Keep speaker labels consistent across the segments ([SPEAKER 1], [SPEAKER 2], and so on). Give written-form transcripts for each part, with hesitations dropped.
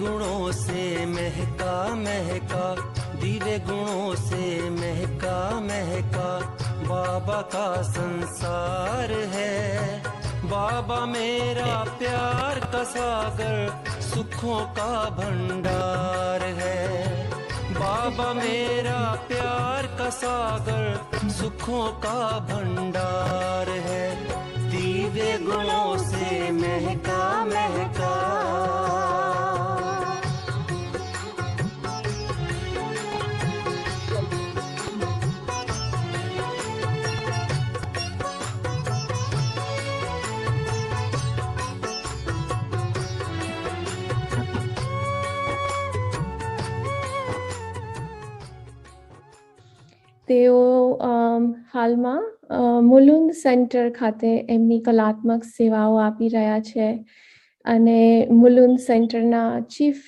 [SPEAKER 1] गुणों से महका महका, दिव्य गुणों से महका महका बाबा का संसार है। बाबा मेरा प्यार का सागर, सुखों का भंडार है। बाबा मेरा प्यार का सागर, सुखों का भंडार है। दिव्य गुणों से महका महका।
[SPEAKER 2] તેઓ હાલમાં મુલુંડ સેન્ટર ખાતે એમની કલાત્મક સેવાઓ આપી રહ્યા છે અને મુલુંડ સેન્ટરના ચીફ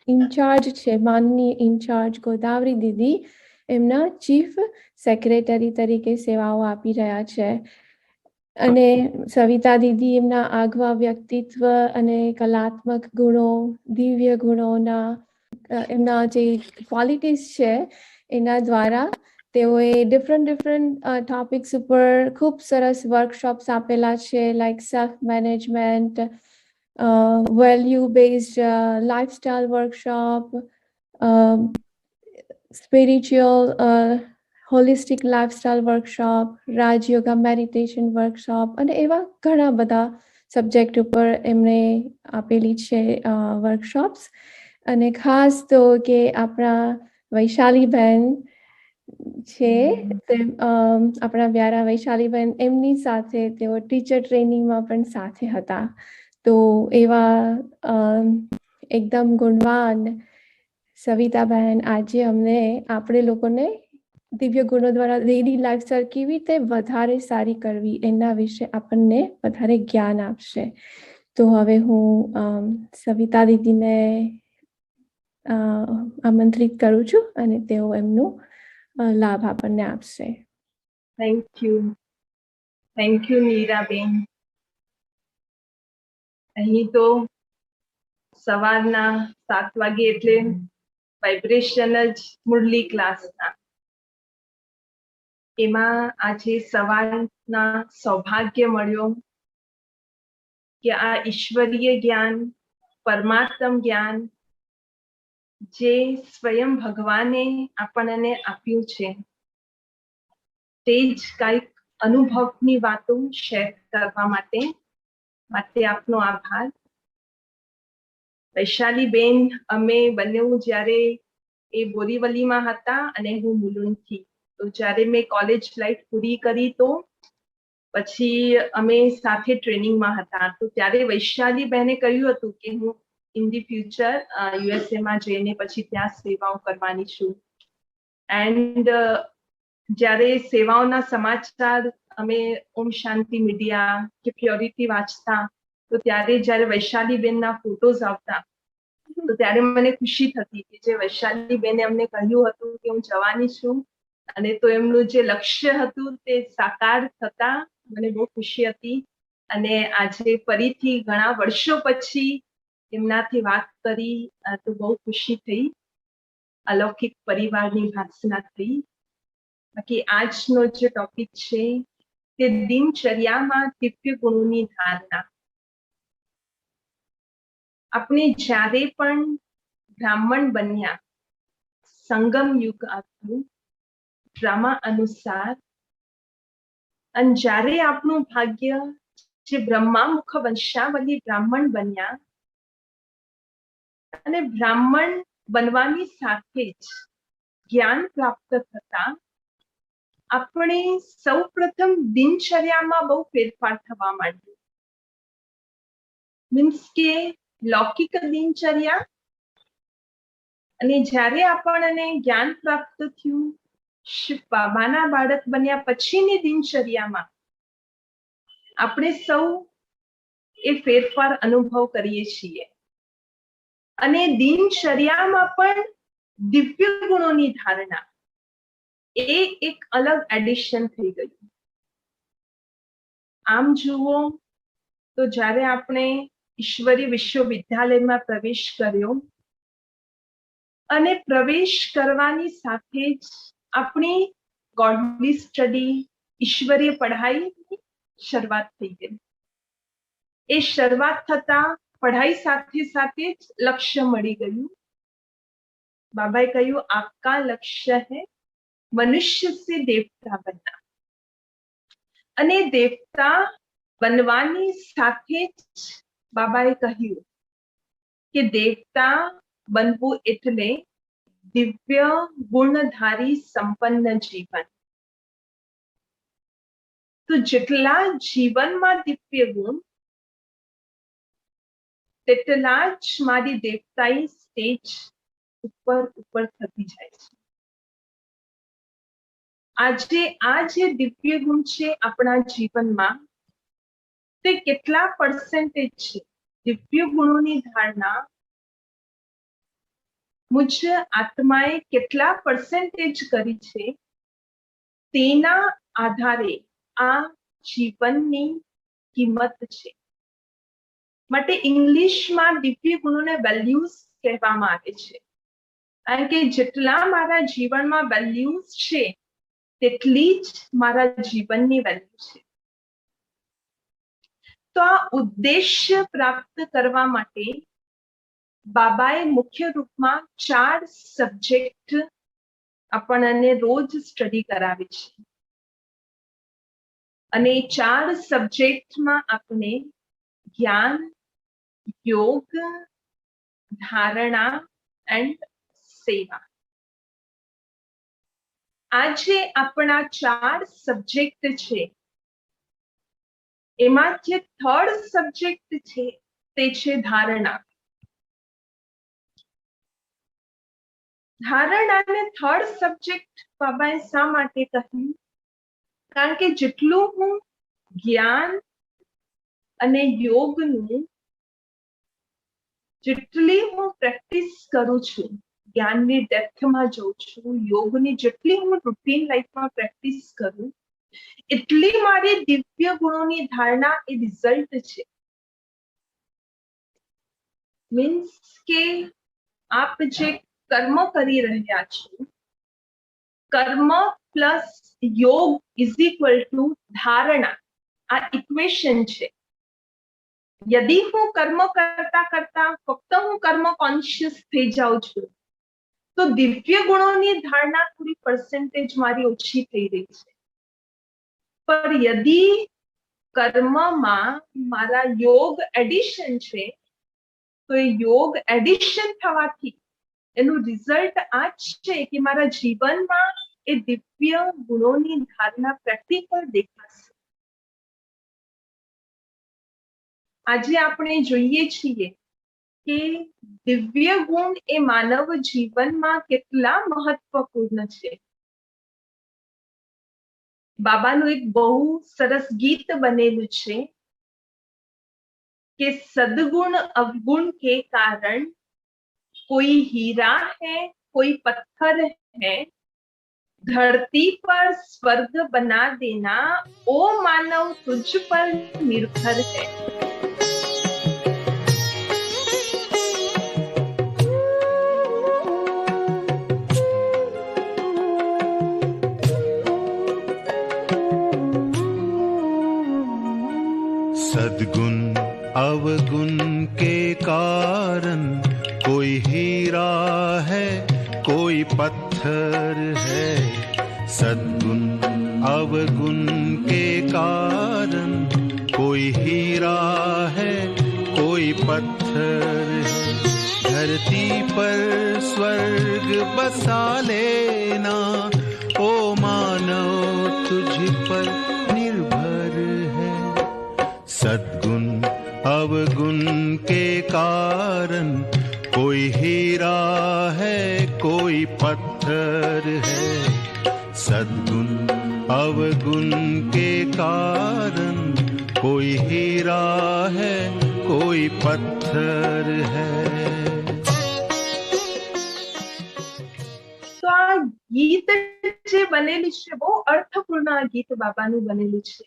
[SPEAKER 2] ઇન્ચાર્જ છે, માનનીય ઇન્ચાર્જ ગોદાવરી દીદી એમના ચીફ સેક્રેટરી તરીકે સેવાઓ આપી રહ્યા છે અને સવિતા દીદી એમના આગવા વ્યક્તિત્વ અને કલાત્મક ગુણો, દિવ્ય ગુણોના એમના જે ક્વોલિટીઝ છે એના દ્વારા તેઓએ ડિફરન્ટ ટોપિક્સ ઉપર ખૂબ સરસ વર્કશોપ્સ આપેલા છે, like self management, value based lifestyle workshop, spiritual holistic lifestyle workshop, Rajyoga meditation workshop અને એવા ઘણા બધા સબ્જેક્ટ ઉપર એમણે આપેલી છે વર્કશોપ્સ। અને ખાસ તો કે આપણા વૈશાલીબેન છે તે આપણા વ્યારા વૈશાલીબેન એમની સાથે તેઓ ટીચર ટ્રેનિંગમાં પણ સાથે હતા। તો એવા એકદમ ગુણવાન સવિતાબેન આજે અમને આપણે લોકોને દિવ્ય ગુણો દ્વારા ડેઇલી લાઈફસ્ટાઈલ કેવી રીતે વધારે સારી કરવી એના વિશે આપણને વધારે જ્ઞાન આપશે। તો હવે હું સવિતા દીદીને આમંત્રિત કરું છું અને તેઓ એમનું લાભ આપણને આપશે।
[SPEAKER 3] Thank you Miraben. અહીં તો સવારના 7 વાગે એટલે વાઇબ્રેશન જ મુરલી ક્લાસના, એમાં આજે સવારના સૌભાગ્ય મળ્યો કે આ ઈશ્વરીય જ્ઞાન, પરમાત્મ જ્ઞાન જે સ્વયં ભગવાને આપણને આપ્યું છે તે જ કંઈક અનુભવની વાતો શેર કરવા માટે આપનો આભાર। વૈશાલીબેન, અમે બંને જ્યારે એ બોરીવલીમાં હતા અને હું મુલુંડથી, તો જ્યારે મેં કોલેજ લાઈફ પૂરી કરી તો પછી અમે સાથે ટ્રેનિંગમાં હતા, તો ત્યારે વૈશાલીબેને કહ્યું હતું કે હું ઇન ધી ફ્યુચર USA માં જઈને પછી ત્યાં સેવાઓ કરવાની છું। એન્ડ જ્યારે સેવાઓના સમાચાર અમે ઓમ શાંતિ મીડિયા કે પ્યોરિટી વાંચતા, તો ત્યારે જ્યારે વૈશાલીબેનના ફોટોઝ આવતા તો ત્યારે મને ખુશી થતી કે જે વૈશાલીબેને અમને કહ્યું હતું કે હું જવાની છું અને તો એમનું જે લક્ષ્ય હતું તે સાકાર થતા મને બહુ ખુશી હતી। અને આજે ફરીથી ઘણા વર્ષો પછી એમનાથી વાત કરી તો બહુ ખુશી થઈ, અલૌકિક પરિવારની ભાસના થઈ। બાકી આજનો જે ટોપિક છે તે દિનચર્યામાં દિવ્ય ગુણોની ધારણા। આપણે જ્યારે પણ બ્રાહ્મણ બન્યા, સંગમ યુગ હતું ડ્રામા અનુસાર, અને જ્યારે આપણું ભાગ્ય જે બ્રહ્મામુખ વંશાવલી બ્રાહ્મણ બન્યા, અને બ્રાહ્મણ બનવાની સાથે જ જ્ઞાન પ્રાપ્ત થતા આપણે સૌ પ્રથમ દિનચર્યામાં બહુ ફેરફાર થવા માંડ્યો। મીન્સ કે લૌકિક દિનચર્યા અને જ્યારે આપણને જ્ઞાન પ્રાપ્ત થયું, શિવ બાબાના બાળક બન્યા પછીની દિનચર્યામાં આપણે સૌ એ ફેરફાર અનુભવ કરીએ છીએ। અને દિનચર્યામાં પણ દિવ્ય ગુણોની ધારણા એ એક અલગ એડિશન થઈ ગયું। આમ જુઓ તો જ્યારે આપણે ઈશ્વરી વિશ્વવિદ્યાલયમાં પ્રવેશ કર્યો અને પ્રવેશ કરવાની સાથે જ આપણી ગોડલી સ્ટડી, ઈશ્વરીય પઢાઈની શરૂઆત થઈ ગઈ. એ શરૂઆત થતા પઢાઈ સાથે સાથે જ લક્ષ્ય મળી ગયું. બાબાએ કહ્યું, આપકા લક્ષ્ય હૈ મનુષ્ય સે દેવતા બનના. અને દેવતા બનવાની સાથે જ બાબાએ કહ્યું કે દેવતા બનવું એટલે દિવ્ય ગુણધારી સંપન્ન જીવન. તો જેટલા જીવનમાં દિવ્ય ગુણ તેટલા જ મારી દેવતાઈ સ્ટેજ ઉપર ઉપર થતી જાય છે. આજે આ જે દિવ્ય ગુણ છે આપણા જીવનમાં, તે કેટલા પર્સન્ટેજ છે? દિવ્ય ગુણોની ધારણા મુજ આત્માએ કેટલા પર્સન્ટેજ કરી છે, તેના આધારે આ જીવનની કિંમત છે. માટે ઇંગ્લિશમાં દિવ્ય ગુણોને વેલ્યુઝ કહેવામાં આવે છે. કારણ કે જેટલા મારા જીવનમાં વેલ્યુઝ છે તેટલી જ મારા જીવનની વેલ્યુ છે. તો આ ઉદ્દેશ્ય પ્રાપ્ત કરવા માટે બાબાએ મુખ્ય રૂપમાં 4 સબ્જેક્ટ આપણને રોજ સ્ટડી કરાવે છે. અને 4 સબ્જેક્ટમાં આપણે જ્ઞાન, યોગ, ધારણા એન્ડ સેવા. આજે આપણા 4 સબ્જેક્ટ છે, એમાં જે 3rd સબ્જેક્ટ છે તે છે ધારણા. ધારણાને 3rd સબ્જેક્ટ બાબાએ શા માટે કહ્યું? કારણ કે જેટલું હું જ્ઞાન અને યોગનું જેટલી હું પ્રેક્ટિસ કરું છું, જ્ઞાનની ડેપ્થમાં જઉં છું, યોગની જેટલી હું રૂટીન લાઈફમાં પ્રેક્ટિસ કરું, એટલી મારી દિવ્ય ગુણોની ધારણા એ રિઝલ્ટ છે. મીન્સ કે આપ જે કર્મ કરી રહ્યા છો, કર્મ પ્લસ યોગ ઇઝ ઇક્વલ ટુ ધારણા. આ ઇક્વેશન છે. યદિ હું કર્મ કરતા કરતા ફક્ત હું કર્મ કોન્શિયસ થઈ જાઉં છું, તો દિવ્ય ગુણોની ધારણા થોડી પર્સન્ટેજ મારી ઓછી થઈ રહી છે. પર યદિ કર્મમાં મારા યોગ એડિશન છે, તો એ યોગ એડિશન થવાથી એનું રિઝલ્ટ આ જ છે કે મારા જીવનમાં એ દિવ્ય ગુણોની ધારણા પ્રેક્ટિકલ દેખાશે. આજે આપણે જોઈએ છીએ કે દિવ્ય ગુણ એ માનવ જીવનમાં કેટલા મહત્વપૂર્ણ છે. બાબાનું એક બહુ સરસ ગીત બનેલું છે કે સદગુણ અવગुण के कारण कोई हीरा है कोई पत्थर है, धरती पर स्वर्ग बना देना ओ मानव तुझ पर निर्भर है.
[SPEAKER 4] सद्गुण अवगुण के कारण कोई हीरा है कोई पत्थर है. सद्गुण अवगुण के कारण कोई हीरा है कोई पत्थर है. धरती पर स्वर्ग बसा लेना ओ मानव तुझ पर निर्भर है. सद्गुण अवगुण के कारण कोई हीरा है कोई पत्थर है. सद्गुण अवगुण के कारण कोई हीरा है कोई पत्थर है.
[SPEAKER 3] તો આ ગીત જે બનેલું છે બહુ અર્થપૂર્ણ આ ગીત બાબાનું બનેલું છે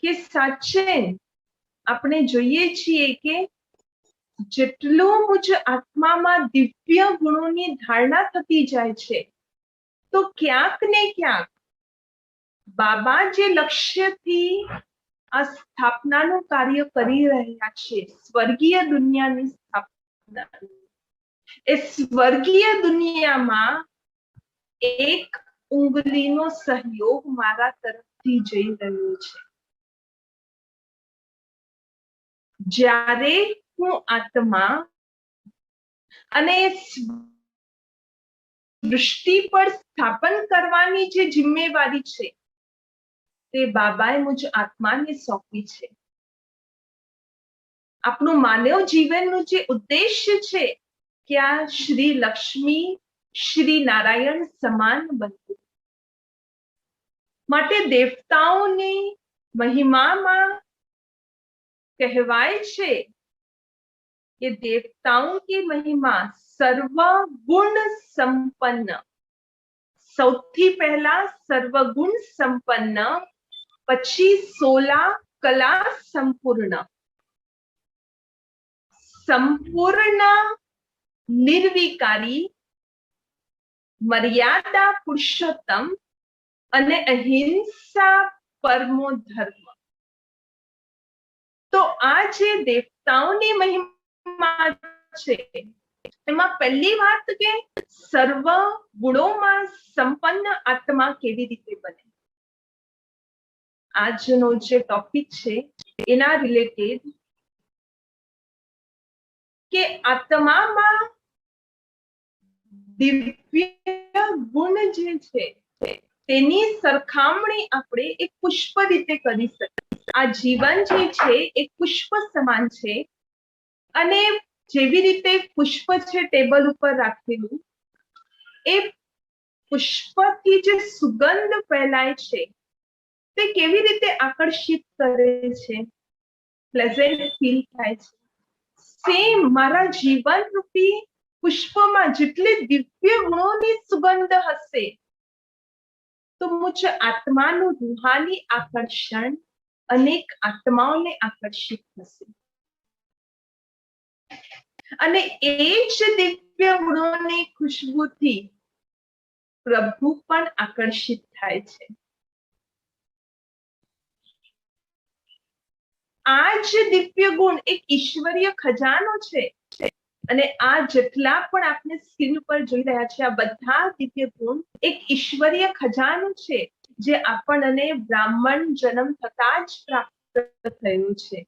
[SPEAKER 3] કે સાચે આપણે જોઈએ છીએ કે જેટલું મુજ આત્મામાં દિવ્ય ગુણોની ધારણા થતી જાય છે, તો ક્યાંક ને ક્યાંક બાબા જે લક્ષ્યથી આ સ્થાપનાનું કાર્ય કરી રહ્યા છે, સ્વર્ગીય દુનિયાની સ્થાપના, એ સ્વર્ગીય દુનિયામાં એક ઉંગલીનો સહયોગ મારા તરફથી જઈ રહ્યો છે. જ્યારે હું આત્મા અને દૃષ્ટિ પર સ્થાપન કરવાની જે જિમ્મેવારી છે, તે બાબાએ મુજ આત્માને સોંપી છે. આપણું માનવ જીવનનું જે ઉદ્દેશ્ય છે કે આ શ્રી લક્ષ્મી શ્રી નારાયણ સમાન બનવું માટે દેવતાઓની મહિમામાં कहवाय छे कि देवताओं की महिमा सर्वगुण संपन्न, सौथी पहला सर्वगुण संपन्न, पछी 16 कला संपूर्ण, संपूर्ण निर्विकारी, मर्यादा पुरुषोत्तम અને અહિંસા પરમો ધર્મ. તો આ જે દેવતાઓની મહિમા છે, એમાં પહેલી વાત કે સર્વ ગુણોમાં સંપન્ન આત્મા કેવી રીતે બને. આજનો જે ટોપિક છે એના રિલેટેડ કે આત્મામાં દિવ્ય ગુણ જે છે તેની સરખામણી આપણે એક પુષ્પ રીતે કરી શકીએ. આ જીવન જે છે એક પુષ્પ સમાન છે, અને જેવી રીતે પુષ્પ છે ટેબલ ઉપર રાખેલું, એ પુષ્પથી જે સુગંધ ફેલાય છે તે કેવી રીતે આકર્ષિત કરે છે, પ્લેઝન્ટ ફીલ થાય છે. સેમ મારા જીવન રૂપી પુષ્પમાં જેટલી દિવ્ય ગુણોની સુગંધ હશે, તો મુજ આત્માનું રૂહાની આકર્ષણ અનેક આત્માઓને આકર્ષિત થશે, અને એ જ દિવ્ય ગુણોની ખુશ્બુથી પ્રભુ પણ આકર્ષિત થાય છે. આ જ દિવ્ય ગુણ એક ઈશ્વરીય ખજાનો છે, અને આ જેટલા પણ આપણે સ્ક્રીન ઉપર જોઈ રહ્યા છે, આ બધા દિવ્ય ગુણ એક ઈશ્વરીય ખજાનો છે, જે આપણને બ્રાહ્મણ જન્મ થતા જ પ્રાપ્ત થયું છે.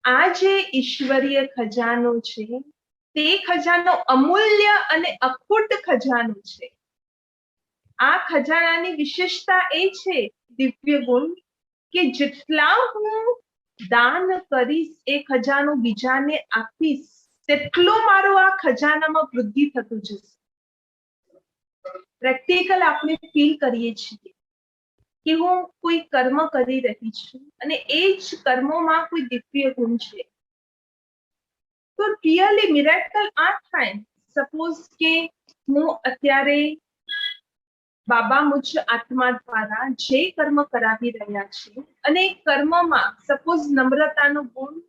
[SPEAKER 3] આ જે ઈશ્વરીય ખજાનો છે, તે ખજાનો અમૂલ્ય અને અખૂટ ખજાનો છે. આ ખજાનાની વિશેષતા એ છે દિવ્ય ગુણ કે જેટલા હું દાન કરીશ, એ ખજાનો બીજાને આપીશ, તેટલો મારો આ ખજાનામાં વૃદ્ધિ થતું જશે. પ્રેક્ટિકલ આપણે ફીલ કરીએ છીએ કે હું કોઈ કર્મ કરી રહી છું અને એ જ કર્મોમાં કોઈ દિવ્ય ગુણ છે, તો રિયલી મિરેકલ આ થાય. સપોઝ કે હું અત્યારે બાબા મુજ આત્મા દ્વારા જે કર્મ કરાવી રહ્યા છે, અને એ કર્મમાં સપોઝ નમ્રતાનો ગુણ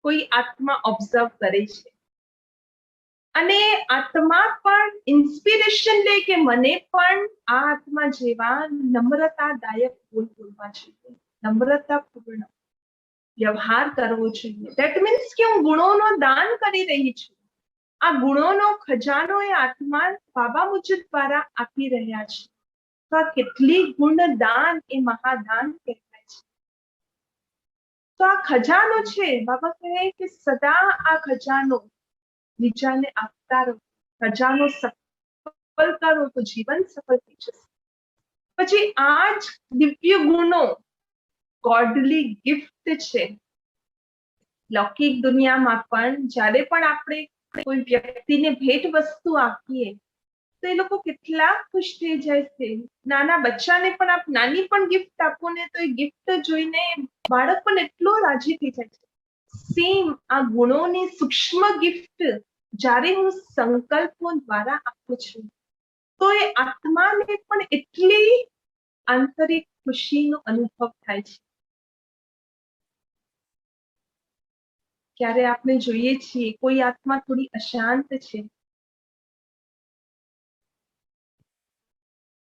[SPEAKER 3] કોઈ આત્મા ઓબ્ઝર્વ કરે છે, અને આત્મા પણ ઇન્સ્પિરેશન લે કે મને પણ આ આત્મા જેવા નમ્રતાદાયક બોલ બોલવા જોઈએ, નમ્રતાપૂર્ણ વ્યવહાર કરવો જોઈએ. ધેટ મીન્સ કે હું ગુણોનો દાન કરી રહી છું. આ ગુણોનો ખજાનો એ આત્મા બાબા મુજ દ્વારા આપી રહ્યા છે. તો આ કેટલી ગુણદાન એ મહાદાન કહેવાય છે. તો આ ખજાનો છે, બાબા કહે કે સદા આ ખજાનો બીજાને આપતા રહો, ખજાનો સફળ કરો તો જીવન સફળ થઈ જશે. પછી આ જ દિવ્ય ગુણો ગોડલી ગિફ્ટ છે. લૌકિક દુનિયામાં પણ જ્યારે પણ આપણે કોઈ વ્યક્તિને ભેટ વસ્તુ આપીએ તો એ લોકો કેટલા ખુશ થઈ જાય છે. નાના બચ્ચાને પણ આપ નાની પણ ગિફ્ટ આપો ને, તો એ ગિફ્ટ જોઈને બાળક પણ એટલો રાજી થઈ જાય છે. સેમ આ ગુણોની સૂક્ષ્મ ગિફ્ટ જ્યારે હું સંકલ્પો દ્વારા આપું છું, તો એ આત્માને પણ એટલી આંતરિક ખુશીનો અનુભવ થાય છે. ક્યારે આપણે જોઈએ છીએ કોઈ આત્મા થોડી અશાંત છે,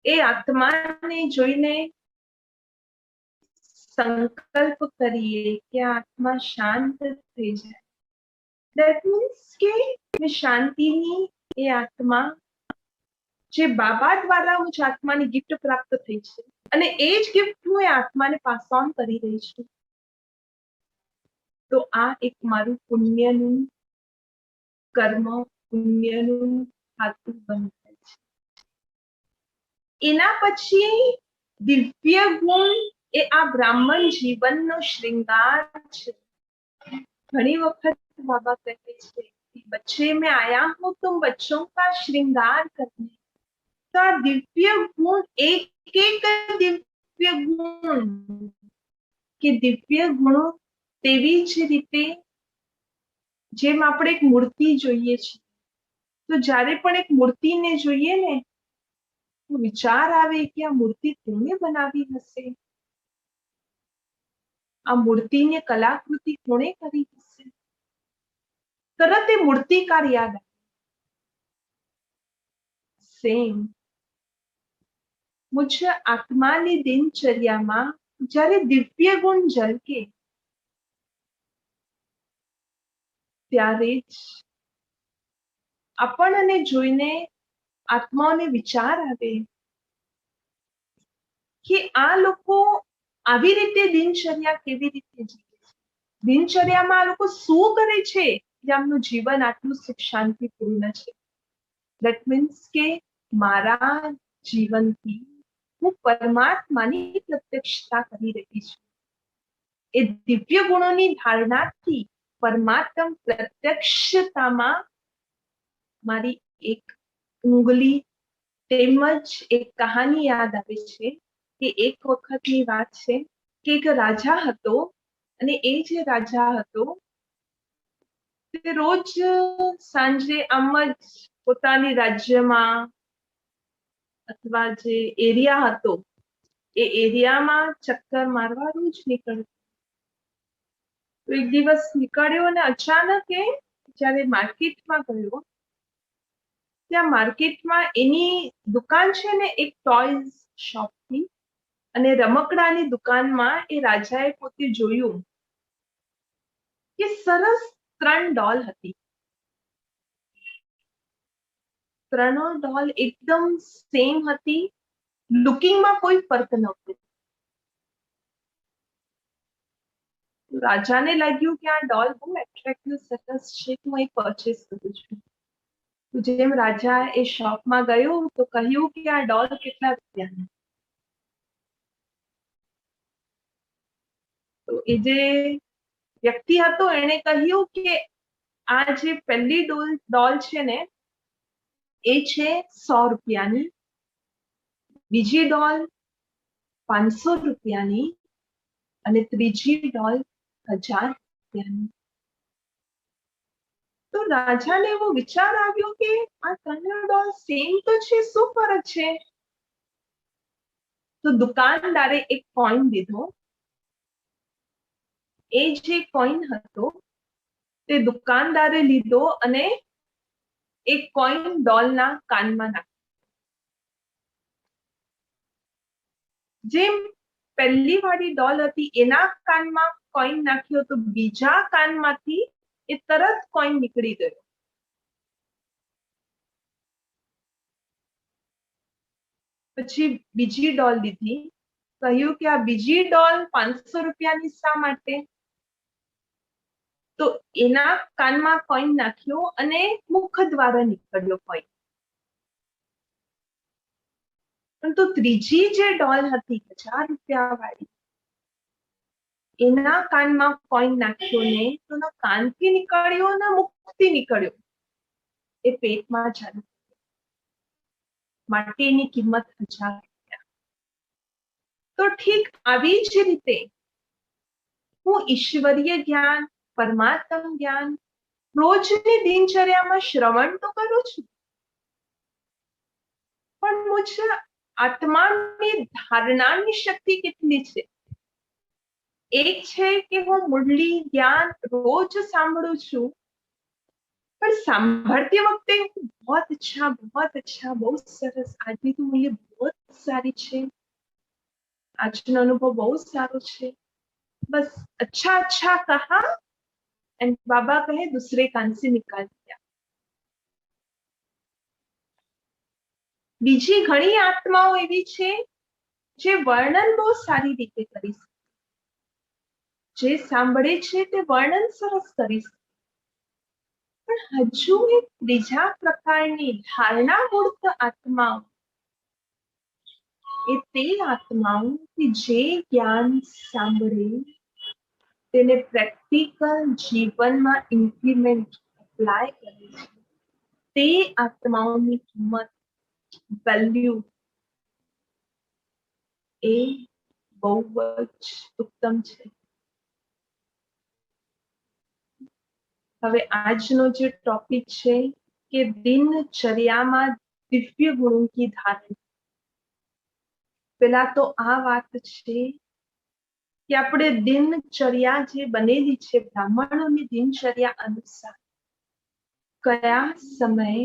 [SPEAKER 3] એ આત્માને જોઈને સંકલ્પ કરીએ કે આ આત્મા શાંત થઈ જાય. દેટ મીન્સ કે શાંતિની એ આત્મા જે બાબા દ્વારા હું આત્માની ગિફ્ટ પ્રાપ્ત થઈ છે અને એ જ ગિફ્ટ હું એ આત્માને પાસ ઓન કરી રહી છું, તો આ એક મારું પુણ્યનું કર્મ, પુણ્યનું ખાતું બને છે. એના પછી દિવ્ય ગુણ એ આ બ્રાહ્મણ જીવનનો શ્રृंगार છે. ઘણી વખત બાબા કહે છે बच्चे में आया हूं तुम बच्चों का श्रृंगार करने. तो આ દિવ્ય ગુણ, એક એક દિવ્ય ગુણ કે દિવ્ય ગુણો તેવી જ રીતે જેમ આપણે એક મૂર્તિ જોઈએ છીએ, તો જ્યારે પણ એક મૂર્તિને જોઈએ ને તો વિચાર આવે કે આ મૂર્તિ કોણે બનાવી હશે, આ મૂર્તિને કલાકૃતિ કોણે કરી હશે, તરત એ મૂર્તિકાર યાદ આવે. સેમ મુझ આત્માની દિનચર્યામાં જ્યારે દિવ્ય ગુણ ઝલકે ત્યારે જ આપણને જોઈને આત્માઓને વિચાર આવે કે આ લોકો આવી રીતે દિનચર્યા કેવી રીતે જીવે છે, દિનચર્યામાં આ લોકો શું કરે છે જે આમનું જીવન આટલું સુખ શાંતિપૂર્ણ છે. દેટ મીન્સ કે મારા જીવનથી હું પરમાત્માની પ્રત્યક્ષતા કરી રહી છું. એ દિવ્ય ગુણોની ધારણાથી પરમાત્મા પ્રત્યક્ષતામાં મારી એક ઉંગલી તેમજ એક કહાની યાદ આવે છે કે એક વખતની વાત છે કે એક રાજા હતો અને એ જે રાજા હતો તે રોજ સાંજે આમ જ પોતાની રાજ્યમાં અથવા જે એરિયા હતો એ એરિયામાં ચક્કર મારવા રોજ નીકળતો. તો એક દિવસ નીકળ્યો અને અચાનક એ જ્યારે માર્કેટમાં ગયો, ત્યાં માર્કેટમાં એની દુકાન છે ને એક ટોયઝ શોપની, અને રમકડાની દુકાનમાં એ રાજાએ પોતે જોયું કે સરસ 3 ડોલ હતી. 3 ડોલ એકદમ સેમ હતી, લુકિંગમાં કોઈ ફર્ક નહોતો. રાજાને લાગ્યું કે આ ડોલ બહુ એટ્રેક્ટિવ સરસ છે, તો હું પરચેસ કરું છું. તો જેમ રાજા એ શોપમાં ગયો તો કહ્યું કે આ ડોલ કેટલા રૂપિયાની? તો એ જે વ્યક્તિ હતો એને કહ્યું કે આ જે પહેલી ડોલ છે ને એ છે 100 રૂપિયાની, બીજી ડોલ 500 રૂપિયાની અને ત્રીજી ડોલ 1000 રૂપિયાની. તો રાજાને એવો વિચાર આવ્યો કે આ 3 ડોલ સેમ તો છે, શું ફરક છે? તો દુકાનદારે એક કોઈન દીધો. એ જે કોઈન હતો તે દુકાનદારે લીધો અને એક કોઈન ડોલના કાનમાં નાખ્યો. જેમ પહેલી વાળી ડોલ હતી એના કાનમાં કોઈન નાખ્યો તો બીજા કાનમાંથી એ તરત કોઈન નીકળી ગયો. પછી બીજી ડોલ લીધી, કહ્યું કે આ બીજી ડોલ 500 રૂપિયાની શા માટે? તો એના કાનમાં કોઈન નાખ્યો અને મુખ દ્વારા નીકળ્યો કોઈન. પરંતુ ત્રીજી જે ડોલ હતી 1000 રૂપિયા વાળી, એના કાનમાં કોઈન નાખ્યો ને તો ના કાનથી નીકળ્યો ના મુખથી નીકળ્યો, એ પેટમાં ચાલ્યો. માટે એની કિંમત 1000 રૂપિયા. તો ઠીક આવી જ રીતે હું ઈશ્વરીય જ્ઞાન, પરમાત્મ જ્ઞાન રોજની દિનચર્યામાં શ્રવણ તો કરું છું, પણ મુझे આત્માની ધારણાની શક્તિ કેટલી છે એક છે કે હું મુરલી જ્ઞાન રોજ સાંભળું છું, પણ સાંભળતી વખતે बहुत अच्छा બહુ સરસ, આજની તો મૂલ્ય बहुत સારી છે, આજનો અનુભવ બહુ સારો છે, બસ अच्छा अच्छा कहा एंड बाबा कहे दूसरे कान से निकाल दिया। બીજી ઘણી આત્માઓ એવી છે જે વર્ણન બહુ સારી રીતે કરી શકે, જે સાંભળે છે તે વર્ણન સરસ કરી શકે, પણ હજુ એક બીજા પ્રકારની ધારણા મૂર્ત આત્માઓ, એ તે આત્માઓ કે જે જ્ઞાન સાંભળે તેને પ્રેક્ટિકલ જીવનમાં ઇમ્પ્લિમેન્ટ એપ્લાય કરે છે, તે આત્માઓની કિંમત, વેલ્યુ એ બહુ જ ઉત્તમ છે। હવે આજનો જે ટોપિક છે કે દિનચર્યામાં દિવ્ય ગુણો की धारण, પેલા તો આ વાત છે કે આપણે દિનચર્યા જે બનેલી છે બ્રાહ્મણોની દિનચર્યા અનુસાર કયા સમયે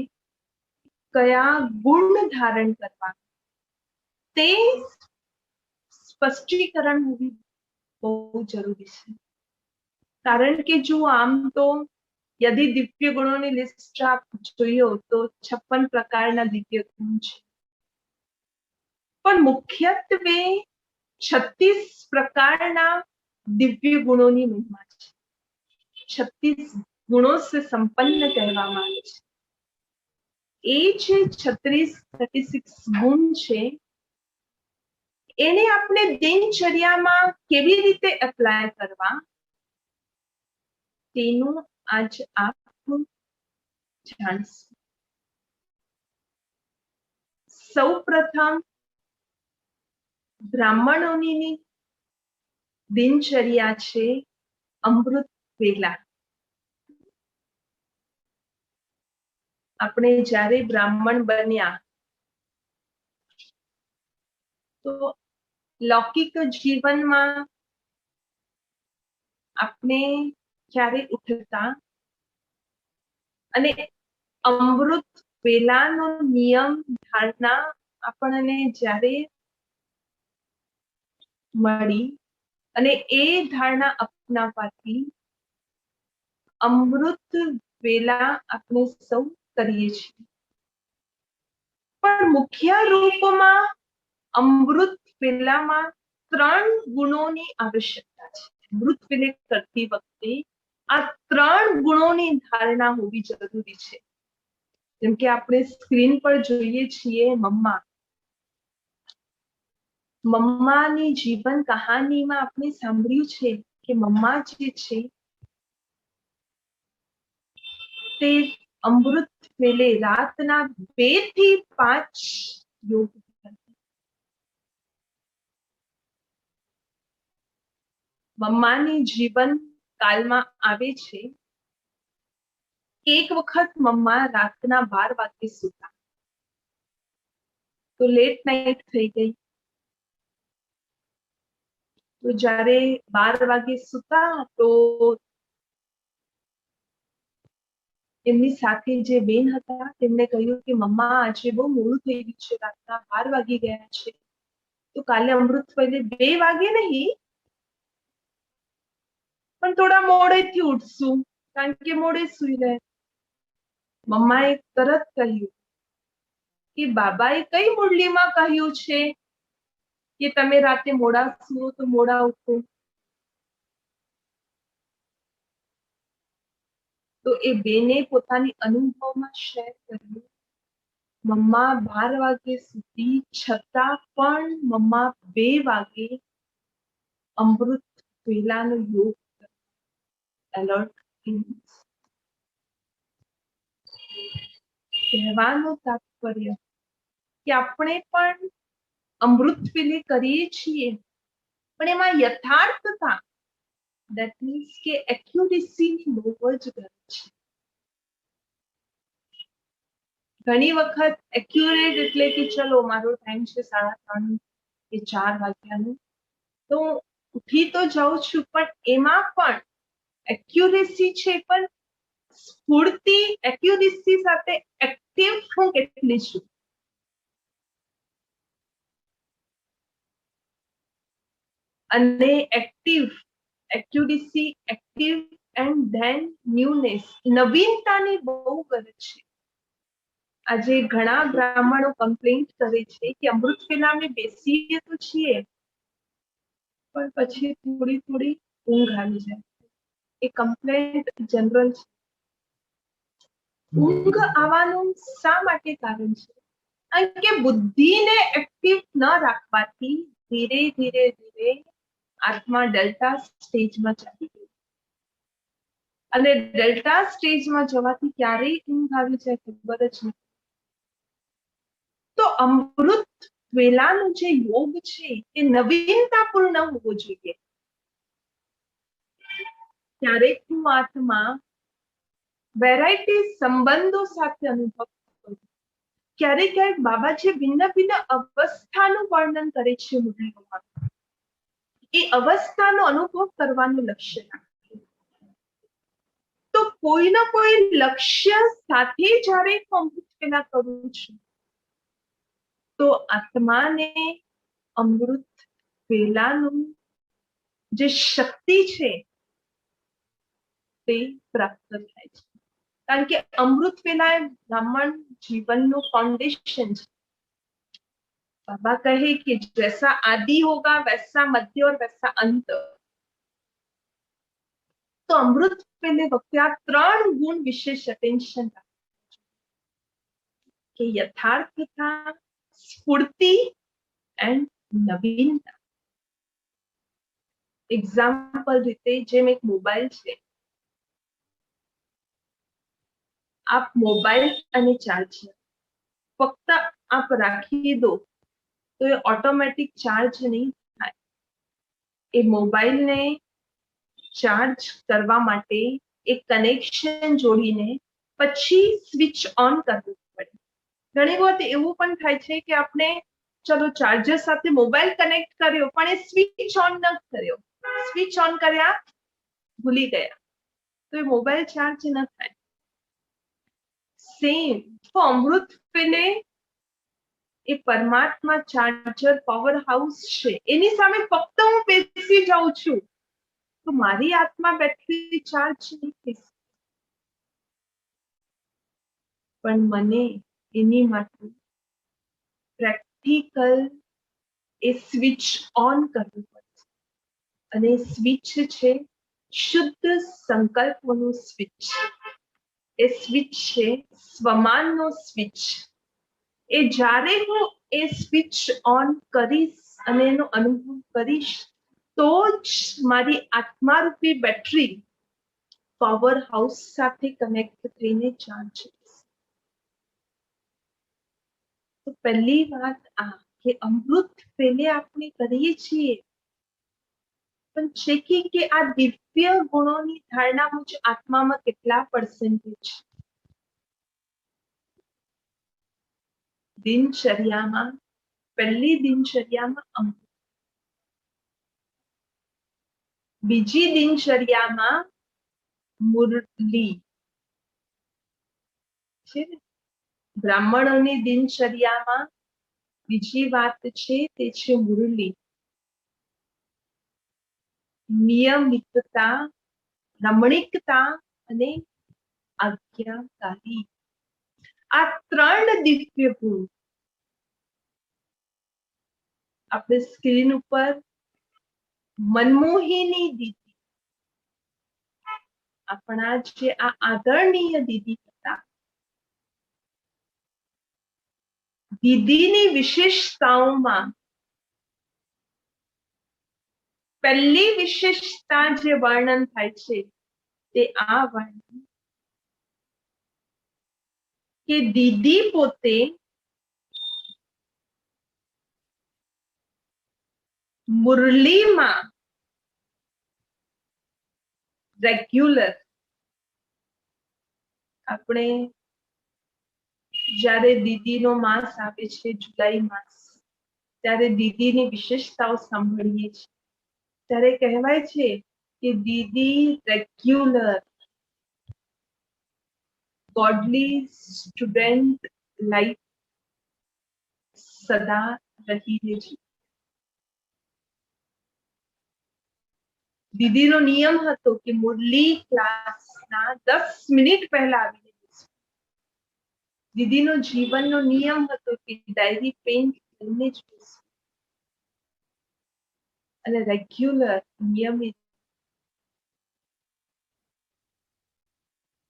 [SPEAKER 3] કયા ગુણ ધારણ કરવા તે સ્પષ્ટીકરણ હોવી બહુ જરૂરી છે। કારણ કે જો આમ તો यदि दिव्य गुणों की लिस्ट आप જોયો તો 56 પ્રકારના દિવ્ય ગુણ છે, પણ મુખ્યત્વે 36 પ્રકારના દિવ્ય ગુણોની મહિમા છે। 36 ગુણો से संपन्न કહેવામાં આવે છે। એ જે 36 ગુણ છે એને આપણે દિનચર્યામાં કેવી રીતે એપ્લાય કરવા તેનું આજ આપ જાણશું। સૌપ્રથમ બ્રાહ્મણોની દિનચર્યા છે અમૃત વેલા। આપણે જ્યારે બ્રાહ્મણ બન્યા તો લૌકિક જીવનમાં આપણે ક્યારે ઉઠતા અને અમૃત વેલાનો નિયમ ધારણા આપણને જ્યારે મળી અને એ ધારણા અપનાવવાથી અમૃત વેલા આપણે સૌ કરીએ છીએ, પણ મુખ્ય રૂપમાં અમૃત વેલામાં 3 ગુણોની આવશ્યકતા છે। અમૃત વેલે કરતી વખતે આ 3 ગુણોની ધારણા હોવી જરૂરી છે। જેમ કે આપણે સ્ક્રીન પર જોઈએ છીએ મમ્માની જીવન કહાનીમાં આપણે સાંભળ્યું છે કે મમ્મા જે છે તે અમૃત વેલે રાતના 2 થી 5 યોગ કરતી। મમ્માની જીવન કાલમાં આવે છે એક વખત મમ્મા રાતના 12 વાગે સૂતા, તો લેટ નાઇટ થઈ ગઈ, તો જ્યારે 12 વાગે સૂતા તો એમની સાથે જે બેન હતા તેમને કહ્યું કે મમ્મા આજે બહુ મોડું થઈ ગયું છે, રાતના 12 વાગી ગયા છે, તો કાલે અમૃત વેલે 2 વાગે નહીં પણ થોડા મોડેથી ઉઠશું, કારણ કે મોડે સૂઈ રહે। મમ્માએ તરત કહ્યું કે બાબાએ કઈ મુરલીમાં કહ્યું છે કે તમે રાતે મોડા સૂઓ તો મોડા ઉઠો, તો એ બેને પોતાની અનુભવમાં શેર કર્યું મમ્મા 12 વાગે સૂતી છતાં પણ મમ્મા 2 વાગે અમૃત વેલાનો યોગ એલર્ટ કહેવાનું તાત્પર્ય કે આપણે પણ અમૃત વેલે કરીએ છીએ પણ એમાં યથાર્થતા that means કે એક્યુરેસીની બહુ જ જરૂર છે। ઘણી વખત એક્યુરેટ એટલે કે ચલો મારો ટાઈમ છે 3:30 કે 4 વાગ્યાનો, તો ઉઠી તો જાઉં છું, પણ એમાં પણ એક્યુરેસી છે, પણ સ્ફૂર્તિ એક્યુરેસી સાથે એક્ટિવ હું કેટલી છું. અને active accuracy, active and then newness, નવીનતાની બહુ ગરજ છે. આજે ઘણા બ્રાહ્મણો કમ્પ્લેન્ટ કરે છે કે અમૃત વેલા અમે બેસીએ તો છીએ, પણ પછી થોડી થોડી ઊંઘ આવી જાય. એ કમ્પ્લેન્ટ જનરલ છે. ઊંઘ આવવાનું શા માટે કારણ છે? કારણ કે બુદ્ધિને એક્ટિવ ન રાખવાથી ધીરે ધીરે ધીરે આત્મા ડેલ્ટા સ્ટેજમાં ચાલી ગઈ. અને ડેલ્ટા સ્ટેજમાં જવાથી ક્યારેય ઊંઘ આવી જાય ખબર જ નથી. તો અમૃત વેલાનો જે યોગ છે એ નવીનતાપૂર્ણ હોવો જોઈએ. ક્યારેક હું આત્મા વેરાયટી સંબંધો સાથે અનુભવ કરું. ક્યારેક ક્યારેક બાબાજી ભિન્ન ભિન્ન અવસ્થાનું વર્ણન કરે છે મુરલીઓમાં. એ અવસ્થાનો અનુભવ કરવાનું લક્ષ્ય રાખે. તો કોઈનો કોઈ લક્ષ્ય સાથે જ્યારે હું અમૃત વેલા કરું છું, તો આત્માને અમૃત વેલાનું જે શક્તિ છે તે પ્રાપ્ત થાય છે. કારણ કે અમૃત વેલા એ બ્રાહ્મણ જીવનનું ફાઉન્डेशन છે. बाबा कहे कि जैसा आदि होगा वैसा मध्य और वैसा अंत. तो अमृत वेले वक्ते आ 3 गुण विशेष अटेंशन કે યથાર્થતા, સ્ફૂર્તિ એન્ડ નવીનતા. એક્ઝામ્પલ રીતે જેમ એક મોબાઈલ છે, આપ મોબાઈલ અને ચાર્જર ફક્ત આપ રાખી દો તો એ ઓટોમેટિક ચાર્જ નહીં થાય. એ મોબાઈલને ચાર્જ કરવા માટે એક કનેક્શન જોડીને પછી સ્વિચ ઓન કરવું પડે. ઘણી વખત એવું પણ થાય છે કે આપણે ચલો ચાર્જર સાથે મોબાઈલ કનેક્ટ કર્યો, પણ એ સ્વિચ ઓન ન કર્યો, સ્વિચ ઓન કર્યા ભૂલી ગયા, તો એ મોબાઈલ ચાર્જ ન થાય. સેમ તો અમૃત વેલે એ પરમાત્મા ચાર્જર પાવર હાઉસ છે, એની સામે ફક્ત હું બેસી જાઉં છું તો મારી આત્મા બેટરી ચાર્જ નહીં થઈ. પણ મને એની માટે પ્રેક્ટિકલ એ સ્વિચ ઓન કરવું પડશે. અને સ્વિચ છે શુદ્ધ સંકલ્પનું સ્વિચ. એ સ્વિચ છે સ્વમાનનો સ્વિચ. એ જ્યારે હું એ સ્વિચ ઓન કરીશ અને એનો અનુભવ કરીશ તો જ મારી આત્મારૂપી બેટરી પાવર હાઉસ સાથે કનેક્ટ થઈને ચાર્જ થશે. તો પહેલી વાત આ કે અમૃત વેલે આપણે કરીએ છીએ, પણ છે કે આ દિવ્ય ગુણોની ધારણા મુજ આત્મામાં કેટલા પર્સન્ટેજ? દિનચર્યામાં પહેલી દિનચર્યામાં અમૃત, બીજી દિનચર્યામાં મુરલી છે ને. બ્રાહ્મણોની દિનચર્યામાં બીજી વાત છે તે છે મુરલી. નિયમિતતા, રમણીકતા અને આજ્ઞાકારી. આ 3 દિવ્ય ગુણ આપણે સ્ક્રીન ઉપર મનમોહિની દીદી, આપણા જે આ આદરણીય દીદી હતા, દીદીની વિશેષતાઓમાં પહેલી વિશેષતા જે વર્ણન થાય છે તે આ વર્ણન કે દીદી પોતે મુરલીમાં રેગ્યુલર. આપણે જ્યારે દીદીનો માસ આવે છે જુલાઈ માસ, ત્યારે દીદીની વિશેષતાઓ સાંભળીએ છીએ. ત્યારે કહેવાય છે કે દીદી રેગ્યુલર ગોડલી સ્ટુડન્ટ લાઈફ સદા રહી રહેજો. દીદીનો નિયમ હતો કે મુરલી ક્લાસના 10 મિનિટ પહેલા આવી જઈશું. દીદીનો જીવનનો નિયમ હતો કે ડાયરી પેન લઈને જ બેસવું અને રેગ્યુલર નિયમિત.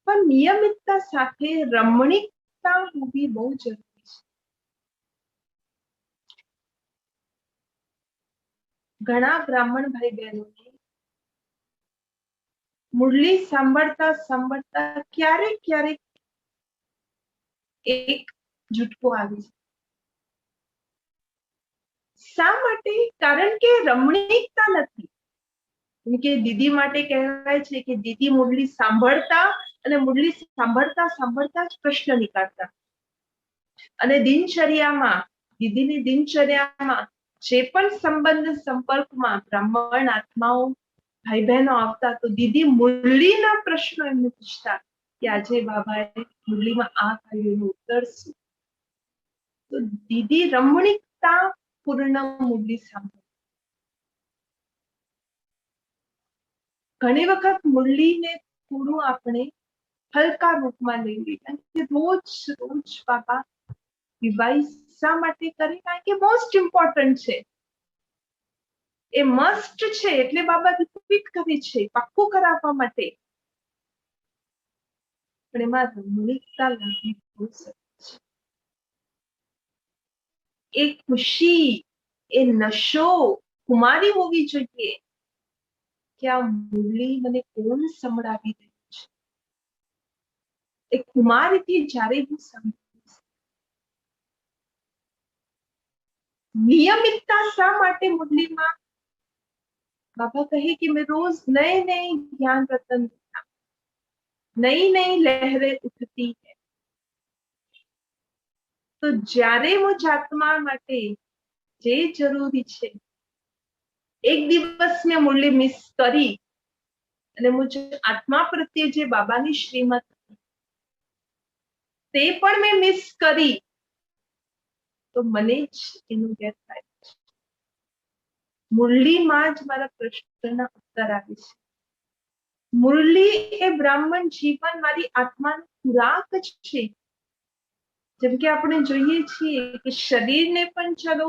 [SPEAKER 3] પણ નિયમિતતા સાથે રમણીકતા હોવી બહુ જરૂરી છે. ઘણા બ્રાહ્મણ ભાઈ બહેનોને મુરલી સાંભળતા સાંભળતા ક્યારેક ક્યારેક એક ઝુટકો આવી જાય. શા માટે? કારણ કે રમણીકતા નથી. કેમ કે દીદી માટે કહેવાય છે કે દીદી મુરલી સાંભળતા અને મુરલી સાંભળતા સાંભળતા જ પ્રશ્ન નીકાળતા. અને દિનચર્યામાં દીદીની દિનચર્યામાં જે પણ સંબંધ સંપર્કમાં બ્રાહ્મણ આત્માઓ ભાઈ બહેનો આવતા તો દીદી મુરલીના પ્રશ્નો એમને પૂછતા કે આજે બાબાએ મુરલીમાં આ કહ્યું એનું ઉત્તર શું? તો દીદી રમણીકતા પૂર્ણ મુરલી સાંભળે. ઘણી વખત મુરલીને થોડું આપણે હલકા રૂપમાં લઈ લઈએ કારણ કે રોજ રોજ બાબા રિવાઇઝ શા માટે કરે? કારણ કે મોસ્ટ ઇમ્પોર્ટન્ટ છે, એ મસ્ટ છે એટલે બાબા રિપીટ કરે છે પાક્કું કરાવવા માટે. પણ એમાં રમણીકતા લાગવી બહુ સરસ છે. એ ખુશી, એ નશો કુમારી હોવી જોઈએ કે આ મુરલી મને કોણ સંભળાવી રહ્યું છે. એ કુમારીથી જ્યારે હું સાંભળીશ. નિયમિતતા શા માટે મુરલીમાં? बाबा कहे कि मैं रोज नए नए ज्ञान रतन देता, नई नई लहरें उठती है. तो જ્યારે મુझ આત્મા માટે જે જરૂરી છે એક દિવસ મેં મુરલી મિસ કરી અને મુझ આત્મા પ્રત્યે જે બાબાની શ્રીમત તે પણ મેં મિસ કરી તો મને જ એનું ગેરફાયદો છે. મુરલીમાં જ મારા પ્રશ્નના ઉત્તર આવે છે. મુરલી એ બ્રાહ્મણ જીવન મારી આત્માનો ખોરાક જ છે. જેમ કે આપણે જોઈએ છીએ કે શરીરને પણ ચલો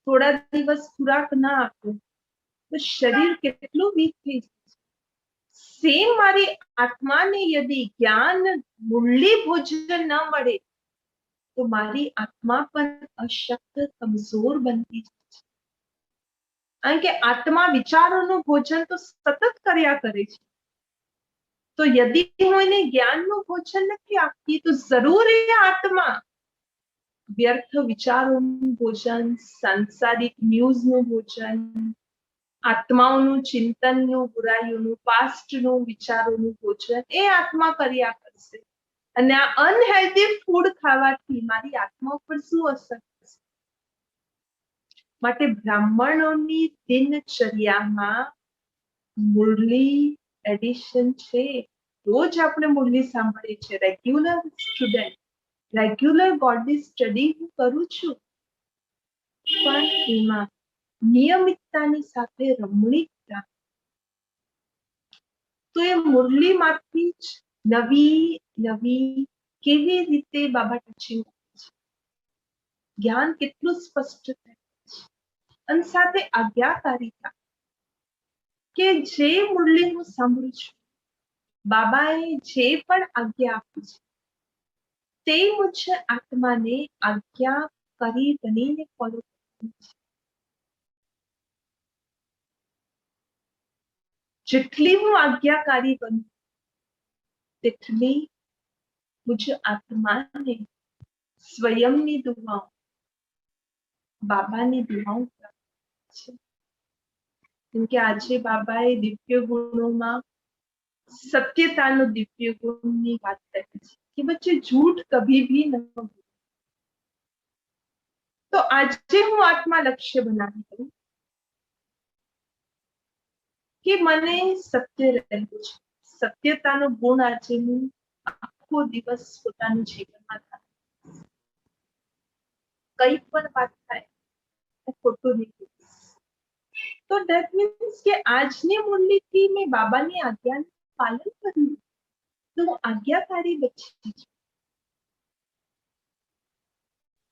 [SPEAKER 3] થોડા દિવસ ખોરાક ના આપો તો શરીર કેટલું વીક થઈ જાય. સેમ મારી આત્માને યદि જ્ઞાન મુરલી ભોજન ન મળે તો મારી આત્મા પણ અશક્ત કમજોર બનતી જાય છે. કારણ કે આત્મા વિચારોનું ભોજન તો સતત કર્યા કરે છે. તો યદિ હું એને જ્ઞાનનું ભોજન નથી આપતી તો જરૂર એ આત્મા વ્યર્થ વિચારોનું ભોજન, સાંસારિક ન્યૂઝનું ભોજન, આત્માઓનું ચિંતનનું, બુરાઈઓનું, પાસ્ટનું વિચારોનું ભોજન એ આત્મા કર્યા કરશે. અને આ અનહેલ્ધી ફૂડ ખાવાથી મારી આત્મા ઉપર શું અસર થશે? માટે બ્રાહ્મણોની દિનચર્યામાં મુરલી એડિશન છે. રોજ આપણે મુરલી સાંભળીએ છીએ. રેગ્યુલર સ્ટુડન્ટ, રેગ્યુલર ગોડલી સ્ટડી હું કરું છું, પણ એમાં નિયમિતતાની સાથે રમણીકતા. તો એ મુરલીમાંથી જ નવી નવી કેવી રીતે બાબા ટચિંગ છે, જ્ઞાન કેટલું સ્પષ્ટ થાય છે. અને સાથે આજ્ઞાકારિતા કે જે મુરલી હું સાંભળું છું બાબાએ જે પણ આજ્ઞા આપી છે તે મુझ આત્માને આજ્ઞાકારી બનીને ફોલો કરવાની છે. જેટલી હું આજ્ઞાકારી બનું તેટલી મુझ આત્માને સ્વયંની દુઆઓ, બાબાની દુઆઓ પ્રાપ્ત છે. કેમ કે આજે બાબાએ દિવ્ય ગુણોમાં સત્યતાનો દિવ્ય ગુણની વાત કરી છે કે બચ્ચે झूठ कभी भी न हो. તો આજે હું આત્મા લક્ષ્ય બનાવી દઉં કે મને સત્ય રહેવું છે, સત્યતાનો ગુણ આજે હું આખો દિવસ પોતાનું જીવનમાં ધારું. કઈ પણ વાત થાય હું ખોટું નહીં કહીશ. તો દેટ મીન્સ કે આજની મુરલીથી મેં બાબાની આજ્ઞાનું પાલન કર્યું, તો હું આજ્ઞાકારી બચી છું.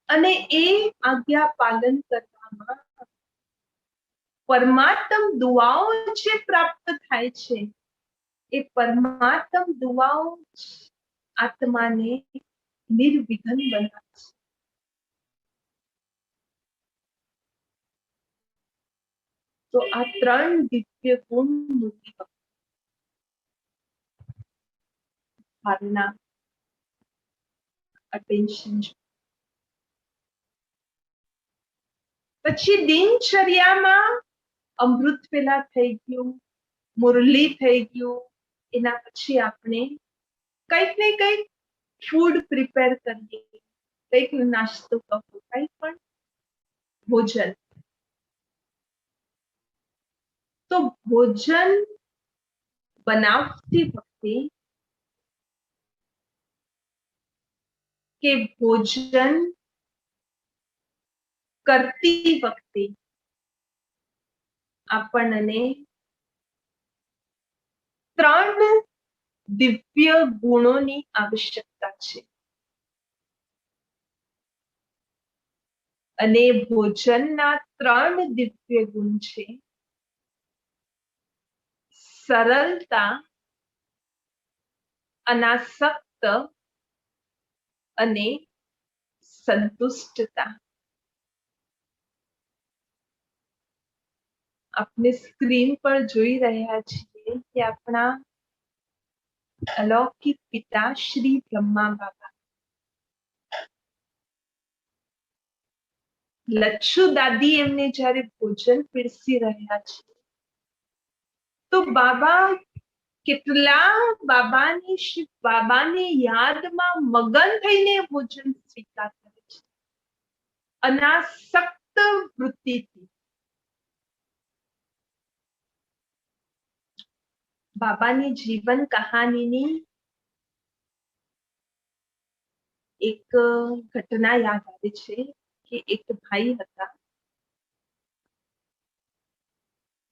[SPEAKER 3] અને એ આજ્ઞા પાલન કરવામાં પરમાત્મ દુઆઓ જે પ્રાપ્ત થાય છે, એ પરમાત્મ દુઆઓ આત્માને નિર્વિઘ્ન બનાવે છે. તો આ ત્રણ દિવ્ય ગુણ મુક્તિ ભાવના, અટેન્શન. પછી દિનચર્યામાં અમૃત પેલા થઈ ગયું, મુરલી થઈ ગયું, એના પછી આપણે કંઈક ને કંઈક ફૂડ પ્રિપેર કરીએ, કંઈક નાસ્તો કરો, કંઈક પણ ભોજન. તો ભોજન બનાવતી વખતે કે ભોજન કરતી વખતે આપણને ત્રણ દિવ્ય ગુણોની આવશ્યકતા છે. અને ભોજનના ત્રણ દિવ્ય ગુણ છે: સરળતા, અનાસક્ત અને સંતુષ્ટતા. આપણે સ્ક્રીન પર જોઈ રહ્યા છીએ કે આપણા અલૌકિક પિતા શ્રી બ્રહ્મા બાબા લચ્છુ દાદી એમને જ્યારે ભોજન પીરસી રહ્યા છે, તો બાબા કેટલા બાબાની યાદમાં મગન થઈને ભોજન સ્વીકાર કરે છે, અનાસક્ત વૃત્તિથી. બાબાની જીવન કહાનીની એક ઘટના યાદ આવે છે કે એક ભાઈ હતા.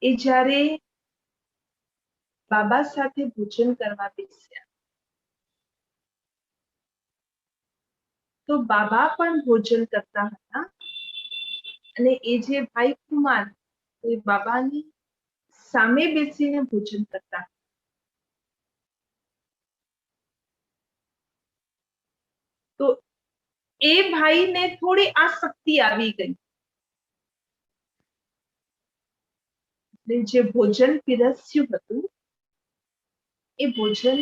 [SPEAKER 3] એ જ્યારે બાબા સાથે ભોજન કરવા બેસ્યા, તો બાબા પણ ભોજન કરતા હતા. અને એ જે ભાઈ કુમાર, એ બાબાની સામે બેસીને ભોજન કરતા. તો એ ભાઈને થોડી આસક્તિ આવી ગઈ. જે ભોજન પીરસ્યું હતું, એ ભોજન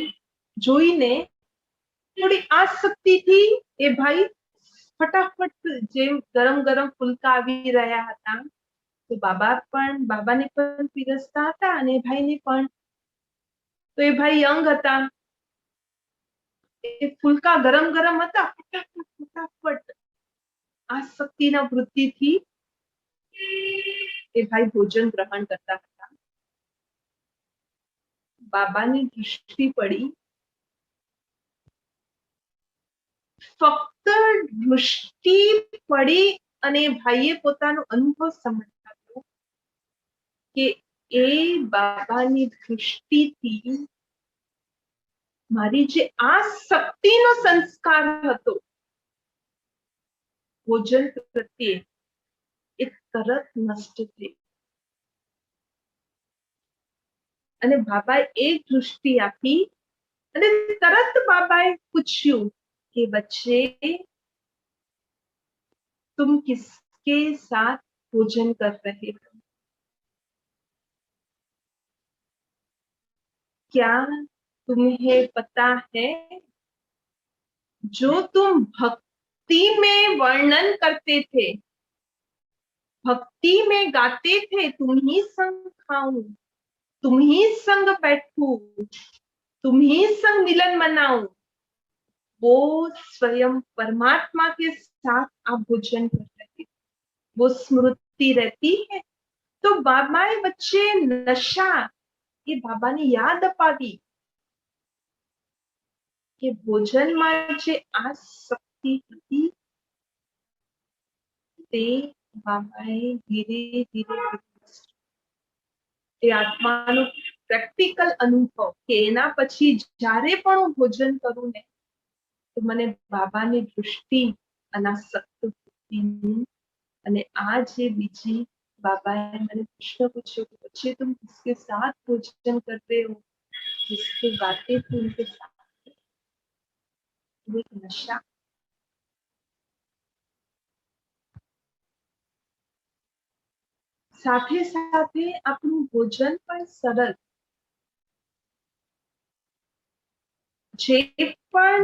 [SPEAKER 3] જોઈને થોડી આસક્તિથી એ ભાઈ ફટાફટ, જેમ ગરમ ગરમ ફુલકા આવી રહ્યા હતા, તો બાબાને પણ પીરસતા હતા અને ભાઈને પણ. તો એ ભાઈ યંગ હતા, એ ફુલકા ગરમ ગરમ હતા, ફટાફટ આસક્તિના વૃત્તિથી એ ભાઈ ભોજન ગ્રહણ કરતા હતા. બાબાની દૃષ્ટિ પડી, ફક્ત દૃષ્ટિ પડી અને ભાઈએ પોતાનો અનુભવ સમજાવ્યો કે એ બાબાની દૃષ્ટિથી મારી જે આ શક્તિનો સંસ્કાર હતો ભોજન પ્રત્યે, એ તરત નષ્ટ થઈ. અને બાબાએ એક દૃષ્ટિ આપી અને તરત બાબાએ પૂછ્યું કે બચ્ચે, तुम किसके साथ भोजन कर रहे हो? क्या तुम्हें पता है जो तुम भक्ति में वर्णन करते थे, भक्ति में गाते थे, तुम ही संग खाऊं, तुम ही संग बैठूं, तुम ही संग मिलन मनाऊं, वो स्वयं परमात्मा के साथ आप भोजन कर रहे, वो स्मृति रहती है. तो बाबाए बच्चे नशा એ બાબાની યાદ અપાવી કે ભોજનમાં જે આ શક્તિ હતી તે બાબાએ ધીરે ધીરે એ આત્માનો પ્રેક્ટિકલ અનુભવ કે એના પછી જ્યારે પણ હું ભોજન કરું ને તો મને બાબાની દૃષ્ટિ અનાસક્ત હોતી અને આ જે બીજી बाबा मैंने प्रश्न पूछे कि बच्चे तुम किसके साथ भोजन करते हो, जिससे बातें थी उनके साथ, एक नशा। સાથે સાથે આપણું ભોજન પણ સરળ, જે પણ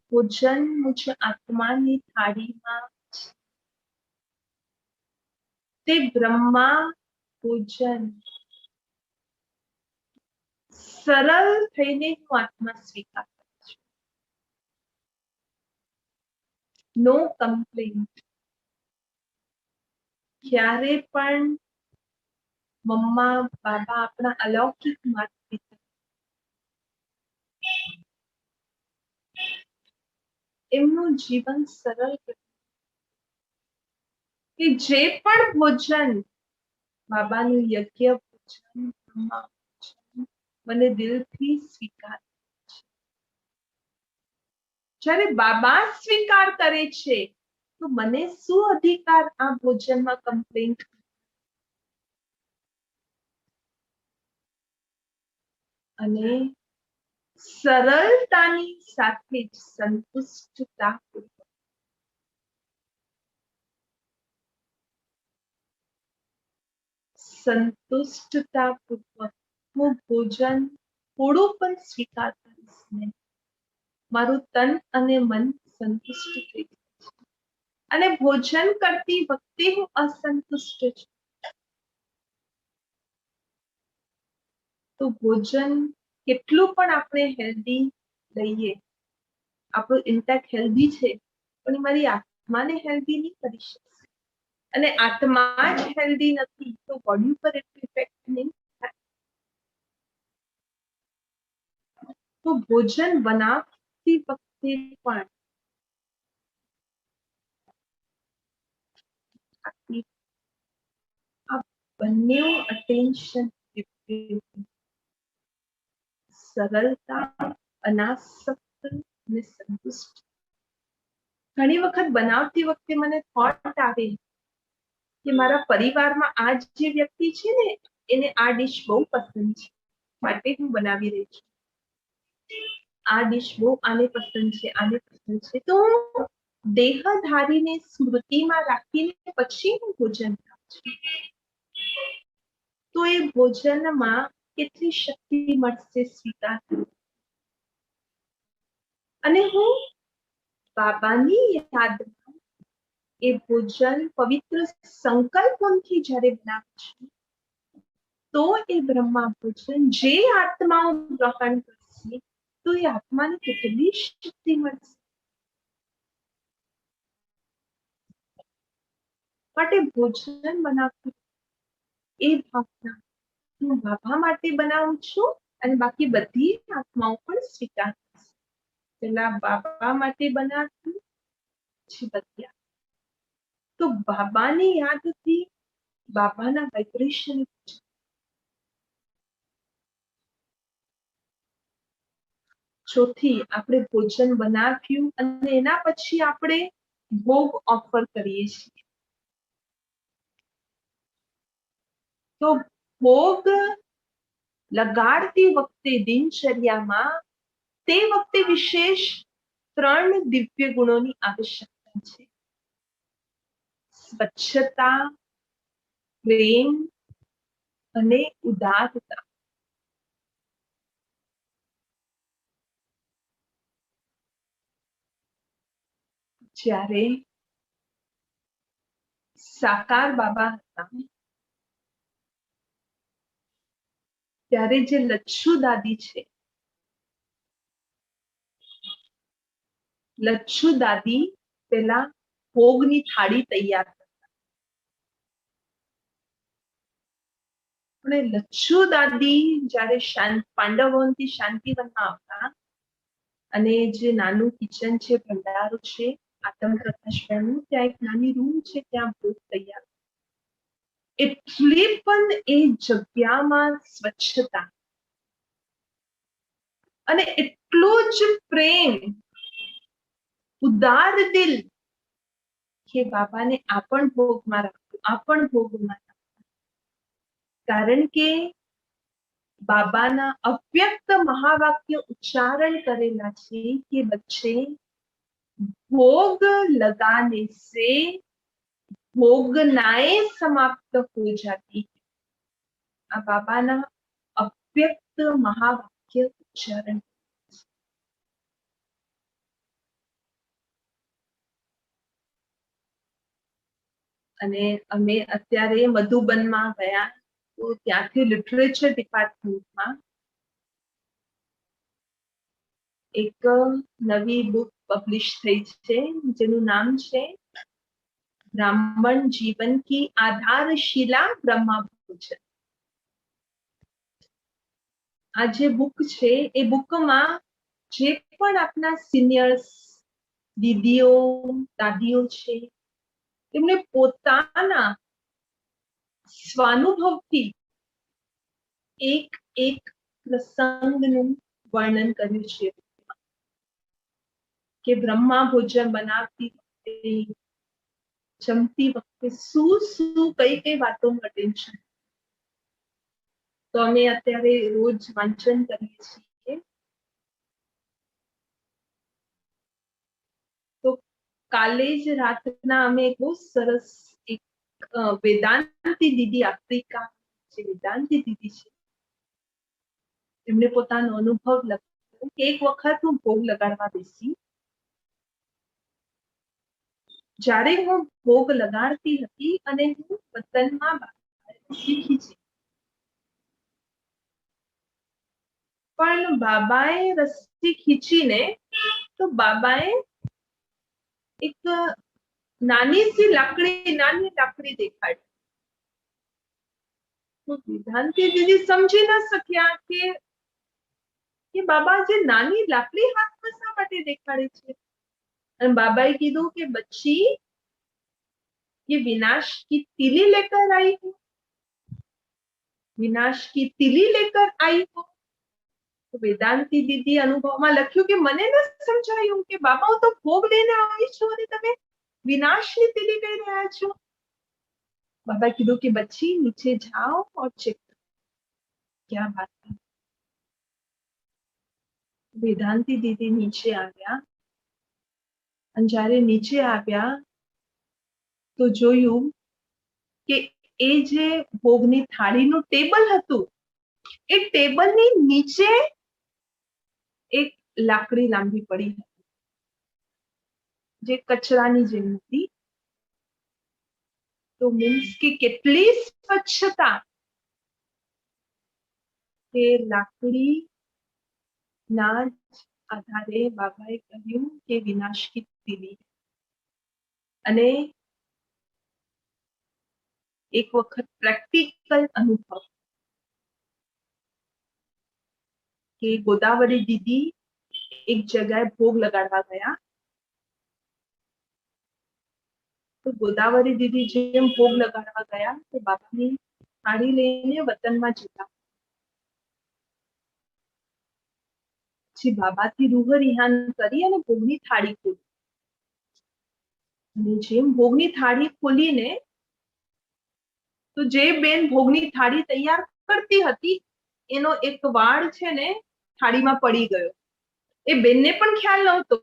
[SPEAKER 3] ભોજન મુझ આત્માની થાળીમાં તે બ્રહ્મા ભોજન સરળ થઈને હું આત્મા સ્વીકાર કરું છું. નો કમ્પ્લેન્ટ. ક્યારે પણ મમ્મા બાબા આપણા અલૌકિક માતા પિતા એમનું જીવન સરળ કે જે પણ ભોજન બાબાનું યજ્ઞ ભોજન મને દિલથી સ્વીકાર છે. જ્યારે બાબા સ્વીકાર કરે છે તો મને શું અધિકાર આ ભોજનમાં કમ્પ્લેન્ટ? અને સરળતાની સાથે જ સંતુષ્ટતા સંતુષ્ટતાપૂર્વક હું ભોજન થોડું પણ સ્વીકાર કરીશ નહીં. મારું તન અને મન સંતુષ્ટ થઈ જશે. અને ભોજન કરતી વખતે હું અસંતુષ્ટ છું તો ભોજન કેટલું પણ આપણે હેલ્ધી લઈએ, આપણું ઇન્ટેક હેલ્ધી છે પણ મારી આત્માને હેલ્ધી નહીં કરી શકશે. અને આત્મા જ હેલ્ધી નથી તો બોડી પર એટલું ઇફેક્ટ નહીં થાય. તો ભોજન બનાવતી વખતે પણ આ બંને અટેન્શન, સરળતા, અનાસક્ત અને સંતુષ્ટ. ઘણી વખત બનાવતી વખતે મને થોટ આવે કે મારા પરિવારમાં આ જે વ્યક્તિ છે ને એને આ ડિશ બહુ પસંદ છે માટે હું બનાવી રહી છું. આ ડિશ બહુ આને પસંદ છે, આને પસંદ છે, તો દેહધારીને સ્મૃતિમાં રાખીને પછી હું ભોજન ખાઉં છું. તો એ ભોજનમાં કેટલી શક્તિ મળશે સ્વીકાર કરવી. અને હું બાબાની યાદમાં એ ભોજન પવિત્ર સંકલ્પોથી જ્યારે બનાવું છું તો એ બ્રહ્મા ભોજન જે આત્માઓ ગ્રહણ કરશે તો એ આત્માને કેટલી શક્તિ મળશે. માટે ભોજન બનાવતું એ ભાવના હું બાબા માટે બનાવું છું અને બાકી બધી આત્માઓ પણ સ્વીકાર કરશે. પેલા બાબા માટે બનાવ્યું પછી બધી. તો બાબાની યાદથી બાબાના વાઇબ્રેશન. ચોથી, આપણે ભોજન બનાવ્યું અને એના પછી આપણે ભોગ ઓફર કરીએ છીએ. તો ભોગ લગાડતી વખતે દિનચર્યામાં તે વખતે વિશેષ 3 દિવ્ય ગુણોની આવશ્યકતા છે. સ્વચ્છતા, પ્રેમ અને ઉદારતા. જ્યારે સાકાર બાબા હતા ત્યારે જે લચ્છુ દાદી છે, લચ્છુ દાદી પેલા ભોગની થાળી તૈયાર કરતા. પણ આપણે લચ્છુ દાદી જ્યારે પાંડવોથી શાંતિવનમાં આવતા અને જે નાનું કિચન છે, ભંડારો છે, આતમ પ્રકાશનું, ત્યાં એક નાની રૂમ છે, ત્યાં ભોગ તૈયાર. એટલી પણ એ જગ્યામાં સ્વચ્છતા અને એટલો જ પ્રેમ, ઉદાર દિલ કે બાબાને આ પણ ભોગમાં રાખવું, આ પણ ભોગમાં રાખવું. કારણ કે बाबा अव्यक्त महावाक्य उच्चारण करेला छे कि बच्चे भोग लगाने से भोगनाएं समाप्त हो जाती है. आ बाबा अव्यक्त महावाक्य उच्चारण. અને અમે અત્યારે મધુબનમાં ગયા તો ત્યાંથી લિટરેચર ડિપાર્ટમેન્ટમાં એક નવી બુક પબ્લિશ થઈ છે જેનું નામ છે ब्राह्मण जीवन की आधारशिला ब्रह्मा भोजन. आ जे बुक छे ए बुकमां जे पण आपना सीनियर्स दीदीओ दादीओ छे एमणे पोताना स्वानुभवथी एक एक प्रसंगનું વર્ણન કર્યું છે કે બ્રહ્મા ભોજન બનાવતી વખતે, જમતી વખતે શું શું કઈ કઈ વાતોમાં ટેન્શન. તો અમે અત્યારે રોજ વાંચન કરીએ છીએ. તો કાલે જ રાતના અમે એક બહુ સરસ એક વેદાંતી દીદી, આફ્રિકા જે વેદાંતી દીદી છે, એમને પોતાનો અનુભવ લખ્યો કે એક વખત હું ભોગ લગાડવા બેસી. જ્યારે હું ભોગ લગાડતી હતી અને હું વતનમાં શીખી છે, પણ બાબાએ રસ્સી ખીચીને તો બાબાએ એક નાની सी લાકડી દેખાડી. તો વેદાંતી દીદી સમજી ન શક્યા કે બાબા જે નાની લાકડી હાથમાં શા માટે દેખાડે છે. અને બાબાએ કીધું કે બચ્ચી ये विनाश की तीली लेकर आई हो, विनाश की तीली लेकर आई हो. तो वेदांती दीदी अनुभवમાં લખ્યું કે મને ન સમજાયું કે બાબા હું તો ભોગ લઈને આવી છું અને તમે વિનાશની तीली લઈ રહ્યા છો. बाबा કીધું કે बच्ची नीचे जाओ और चेक करो क्या बात है. वेदांती दीदी नीचे આવ્યા અને જ્યારે નીચે આવ્યા તો જોયું કે એ જે ભોગની થાળીનું ટેબલ હતું એ ટેબલની નીચે એક લાકડી લાંબી પડી હતી જે કચરાની જેમ હતી. તો મીન્સ કે કેટલી સ્વચ્છતા કે લાકડીના આધારે બાબાએ કહ્યું કે વિનાશ કી તીલી. અને एक वक्त प्रैक्टिकल अनुभव कि गोदावरी दीदी एक जगह भोग लगाड़वा गया. तो गोदावरी दीदी जेम भोग लगाड़वा गया तो बाबानी थाળી લઈને વતનમાં જતા. પછી બાબાથી રૂહ રિહાન કરી અને ભોગની થાળી ખોલી. અને જેમ ભોગની થાળી ખોલીને તો જે બેન ભોગની થાળી તૈયાર કરતી હતી એનો એક વાળ છે ને થાળીમાં પડી ગયો. એ બેનને પણ ખ્યાલ નહોતો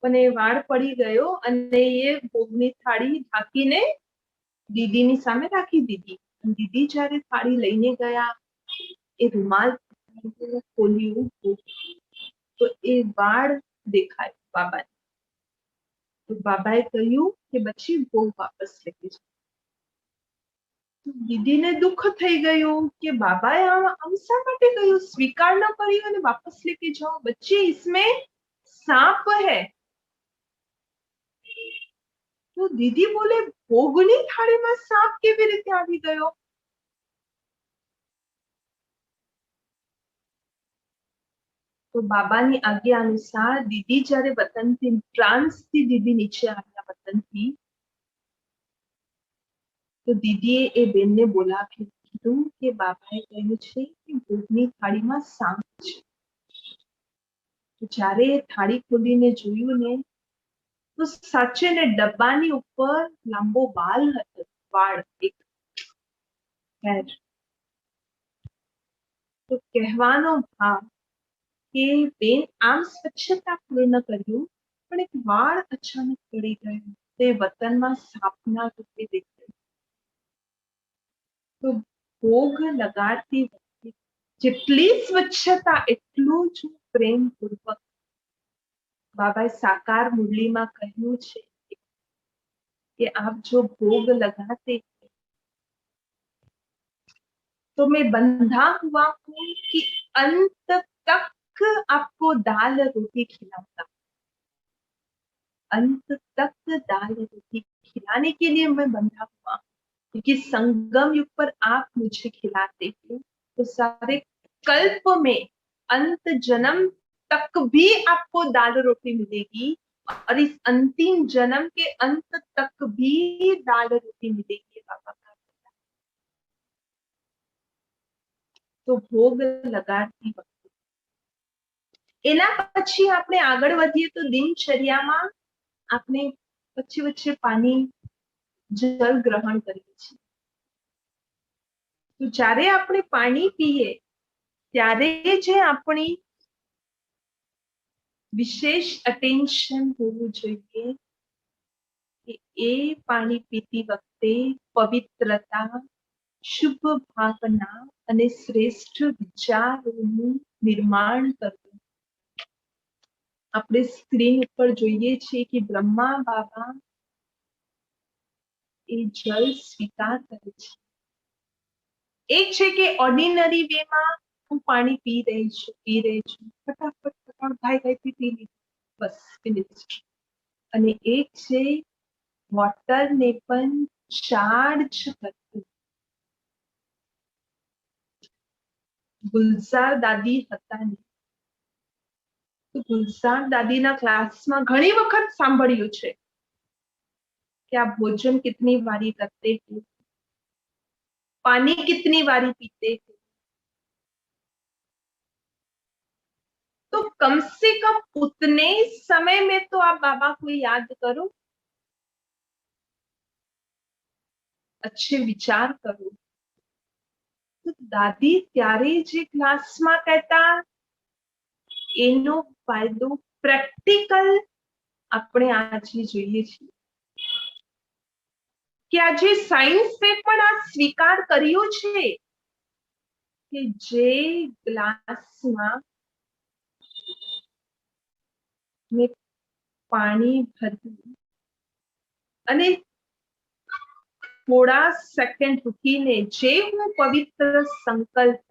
[SPEAKER 3] પણ એ વાળ પડી ગયો અને એ ભોગની થાળી ઢાંકીને દીદીની સામે રાખી દીધી. દીદી જ્યારે થાળી લઈને ગયા એ રૂમાલ ખોલ્યું તો એ વાળ દેખાય બાબાને. તો બાબાએ કહ્યું કે બચ્ચી ભોગ વાપસ લેકે જાઓ. दीदी ने दुख થઈ ગયું કે બાબાએ આમ શા માટે કહ્યું, સ્વીકાર ન કર્યું અને વાપસ લેકે જાઓ. બચ્ચે इसमें सांप है. તો દીદી બોલે ભોગની થાળીમાં સાપ કેવી રીતે આવી ગયો. તો બાબાની આજ્ઞા અનુસાર દીદી જ્યારે વતનથી ફ્રાન્સથી દીદી નીચે આવ્યા વતનથી, તો દીદીએ એ બેનને બોલાવી કીધું કે બાબાએ કહ્યું છે કે ભોગની થાળીમાં સાપ છે. તો જ્યારે એ થાળી ખોલીને જોયું ને, તો સાચે ને ડબ્બાની ઉપર લાંબો વાળ એક હેર. તો કહેવાનો ભાવ કે બેન આમ સ્વચ્છતા પૂર્ણ કર્યું, પણ એક વાળ અચાનક પડી ગયો, તે વતનમાં સાપના રૂપે દેખાયું. તો ભોગ લગાડતી વખતે જેટલી સ્વચ્છતા એટલું જ પ્રેમપૂર્વક બાબાએ સાકાર મુરલીમાં કહ્યું છે कि आप जो भोग लगाते हैं तो मैं बंधा हुआ हूं कि अंत तक आपको दाल रोटी खिलाऊंगा. अंत तक दाल रोटी खिलाने के लिए मैं बंधा हुआ हूं, क्योंकि संगम युग पर आप मुझे खिलाते हैं तो सारे कल्प में अंत जन्म तक भी आपको दाल रोटी मिलेगी, और इस अंतिम जन्म के अंत तक भी दाल रोटी मिलेगी. बाबा का तो भोग लगाती वक्त एना पछी आपणे आगळ वधीए तो दिनचर्यामां आपणे वच्चे वच्चे पानी जल ग्रहण करीए छीए. तो જ્યારે આપણે પાણી પીએ ત્યારે જે આપણી વિશેષ અટેન્શન હોવું જોઈએ કે એ પાણી પીતી વખતે પવિત્રતા, શુભ ભાવના અને શ્રેષ્ઠ વિચારોનું નિર્માણ કરવું. આપણે સ્ક્રીન ઉપર જોઈએ છીએ કે બ્રહ્મા બાબા એ જલ સ્વીકાર કરે છે. એક છે કે ઓર્ડિનરી વેમાં હું પાણી પી રહી છું, ફટાફટ ભાઈથી પી લીધું, બસ ફિનિશ્ડ. અને એક છે વોટરને પણ ચાર્જ કરતું. ગુલઝાર દાદી હતા ને, તો ગુલઝાર દાદીના ક્લાસમાં ઘણી વખત સાંભળ્યું છે કે આ ભોજન કિતની વારી કરતે હે, पानी कितनी बारी पीते हैं. तो कम से कम उतने समय में तो आप बाबा को याद करो, अच्छे विचार करो. तो दादी त्यारे जे क्लास में कहता एनो फायदो प्रेक्टिकल આપણે આજે જોઈએ છીએ કે આજે સાયન્સે પણ આ સ્વીકાર કર્યો છે કે જે ગ્લાસમાં મેં પાણી ભર્યું અને થોડા સેકન્ડ રૂકીને જે હું પવિત્ર સંકલ્પ,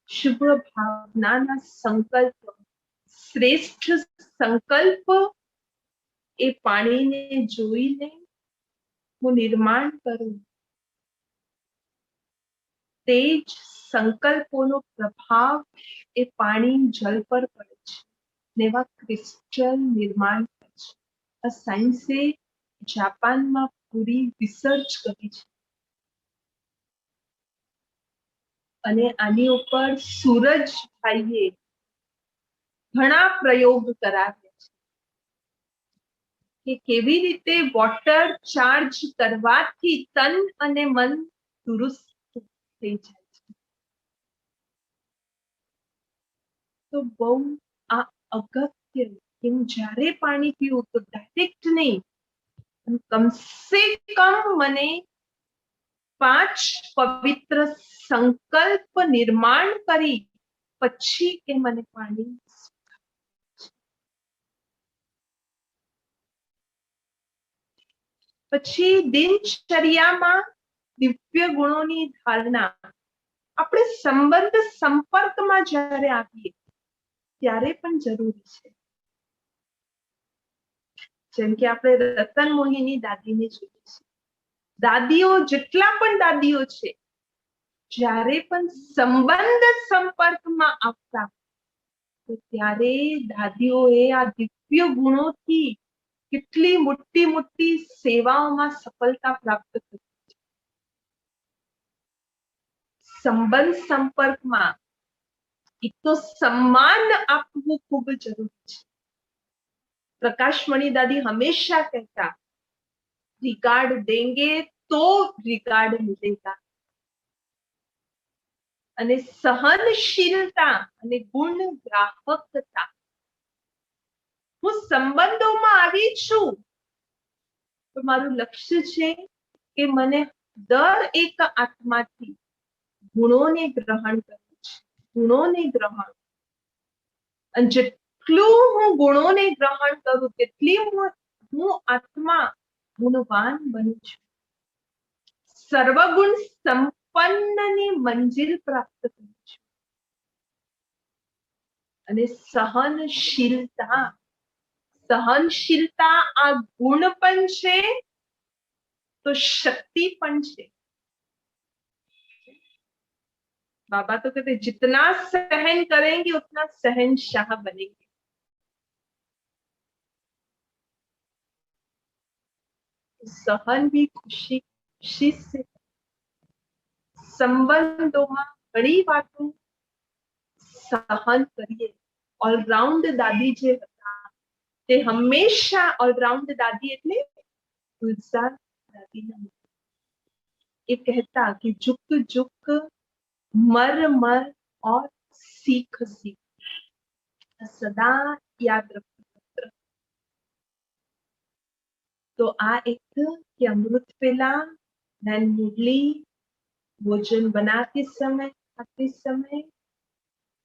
[SPEAKER 3] શુભ ભાવનાના સંકલ્પ, શ્રેષ્ઠ સંકલ્પ એ પાણીને જોઈને હું નિર્માણ કરું, તે જ સંકલ્પોનો પ્રભાવ એ પાણી જલ પર પડે છે ને એવા ક્રિસ્ટલ નિર્માણ કરે છે. આ સાયન્સે જાપાનમાં પૂરી રિસર્ચ કરી છે અને આની ઉપર સૂરજભાઈએ ઘણા પ્રયોગ કરાવ્યા છે કે કેવી રીતે વોટર ચાર્જ કરવાથી તન અને મન દુરુસ્ત થઈ જાય છે. તો બહુ આ અગત્ય કે હું જ્યારે પાણી પીવું તો ડાયરેક્ટ નહીં, કમ સે કમ મને 5 પવિત્ર સંકલ્પ નિર્માણ કરી પછી એ મને પાણી. પછી દિનચર્યામાં દિવ્ય ગુણોની ધારણા આપણે સંબંધ સંપર્કમાં જ્યારે આવીએ ત્યારે પણ જરૂરી છે. જેમ કે આપણે રતન મોહિની દાદીને જોઈએ છીએ, દાદીઓ જેટલા પણ દાદીઓ છે જ્યારે પણ સંબંધ સંપર્કમાં આવતા તો ત્યારે દાદીઓએ આ દિવ્ય ગુણોથી કેટલી મોટી મોટી સેવાઓમાં સફળતા પ્રાપ્ત કરી. સંબંધ સંપર્કમાં એક તો સન્માન આપવું ખૂબ જરૂરી છે. પ્રકાશમણી દાદી હંમેશા કહેતા, रिगार्ड देंगे तो रिगार्ड मिलेगा. અને સહનશીલતા અને ગુણ ગ્રાહકતા. હું સંબંધોમાં આવી છું તો મારું લક્ષ્ય છે કે મને દર એક આત્માથી ગુણોને ગ્રહણ કરવું છે. ગુણોને ગ્રહણ. અને જેટલું હું ગુણોને ગ્રહણ કરું તેટલી હું આત્મા ગુણવાન બનું છું. સર્વગુણ સંપન્નની મંજિલ પ્રાપ્ત કરું છું. અને સહનશીલતા, સહનશીલતા આ ગુણ પણ છે તો શક્તિ પણ છે. बाबा तो कहते जितना सहन करेंगे उतना सहनशाह बनेंगे. सहन भी खुशी खुशी से. संबंधों में घणी वातो सहन करिए. ऑलराउंड दादी जे હતા તે હંમેશા ઓલરાઉન્ડ દાદી એટલે ગુલजार દાદી ના. એ કહેતા કે जुक जुक मर मर और सीख सीख. सदा याद रखो. तो आ एक कि अमृत पेला नैन मुरली भोजन बनाते समय, खाते समय,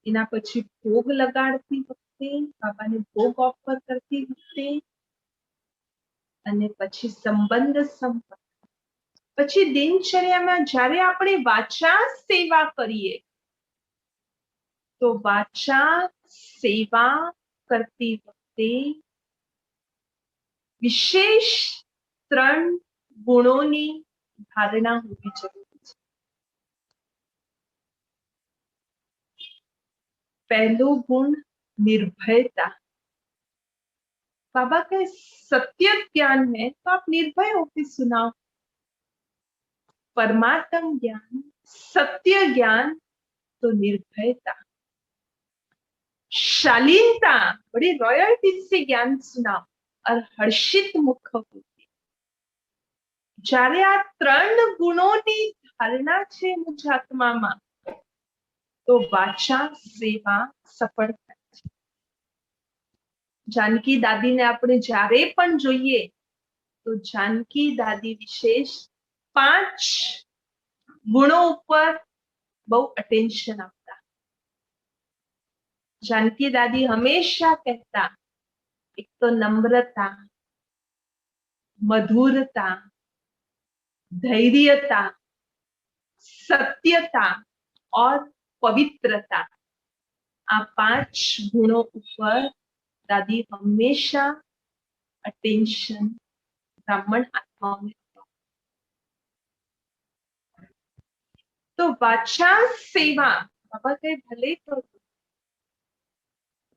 [SPEAKER 3] एना પછી ભોગ લગાડતી વખતે, બાબાને ભોગ ઓફર કરતી વખતે, અને પછી સંબંધ સંપર્ક. પછી દિનચર્યામાં જ્યારે આપણે વાચા સેવા કરીએ તો વાચા સેવા કરતી વખતે વિશેષ 3 ગુણોની ધારણા હોવી જરૂરી છે. પહેલો ગુણ निर्भयता. बाबा के सत्य ज्ञान है तो आप निर्भय होकर सुनाओ. परमात्म ज्ञान, सत्य ज्ञान तो निर्भयता. शालीनता, बड़ी रॉयल्टी से ज्ञान सुनाओ और हर्षित मुख होती. જ્યારે આ 3 ગુણોની ધારણા છે મુજ આત્મામાં તો વાચા સેવા સફળ થાય છે. જાનકી દાદીને આપણે જ્યારે પણ જોઈએ તો જાનકી દાદી વિશેષ 5 ગુણો ઉપર બહુ અટેન્શન આપતા. જાનકી દાદી હંમેશા કહેતા, એક તો નમ્રતા, મધુરતા, धैर्यता, सत्यता और पवित्रता. आ 5 गुणों ऊपर दादी हमेशा अटेंशन ब्राह्मण आत्माओं में. तो वाचा सेवा बाबा कहे भले करो.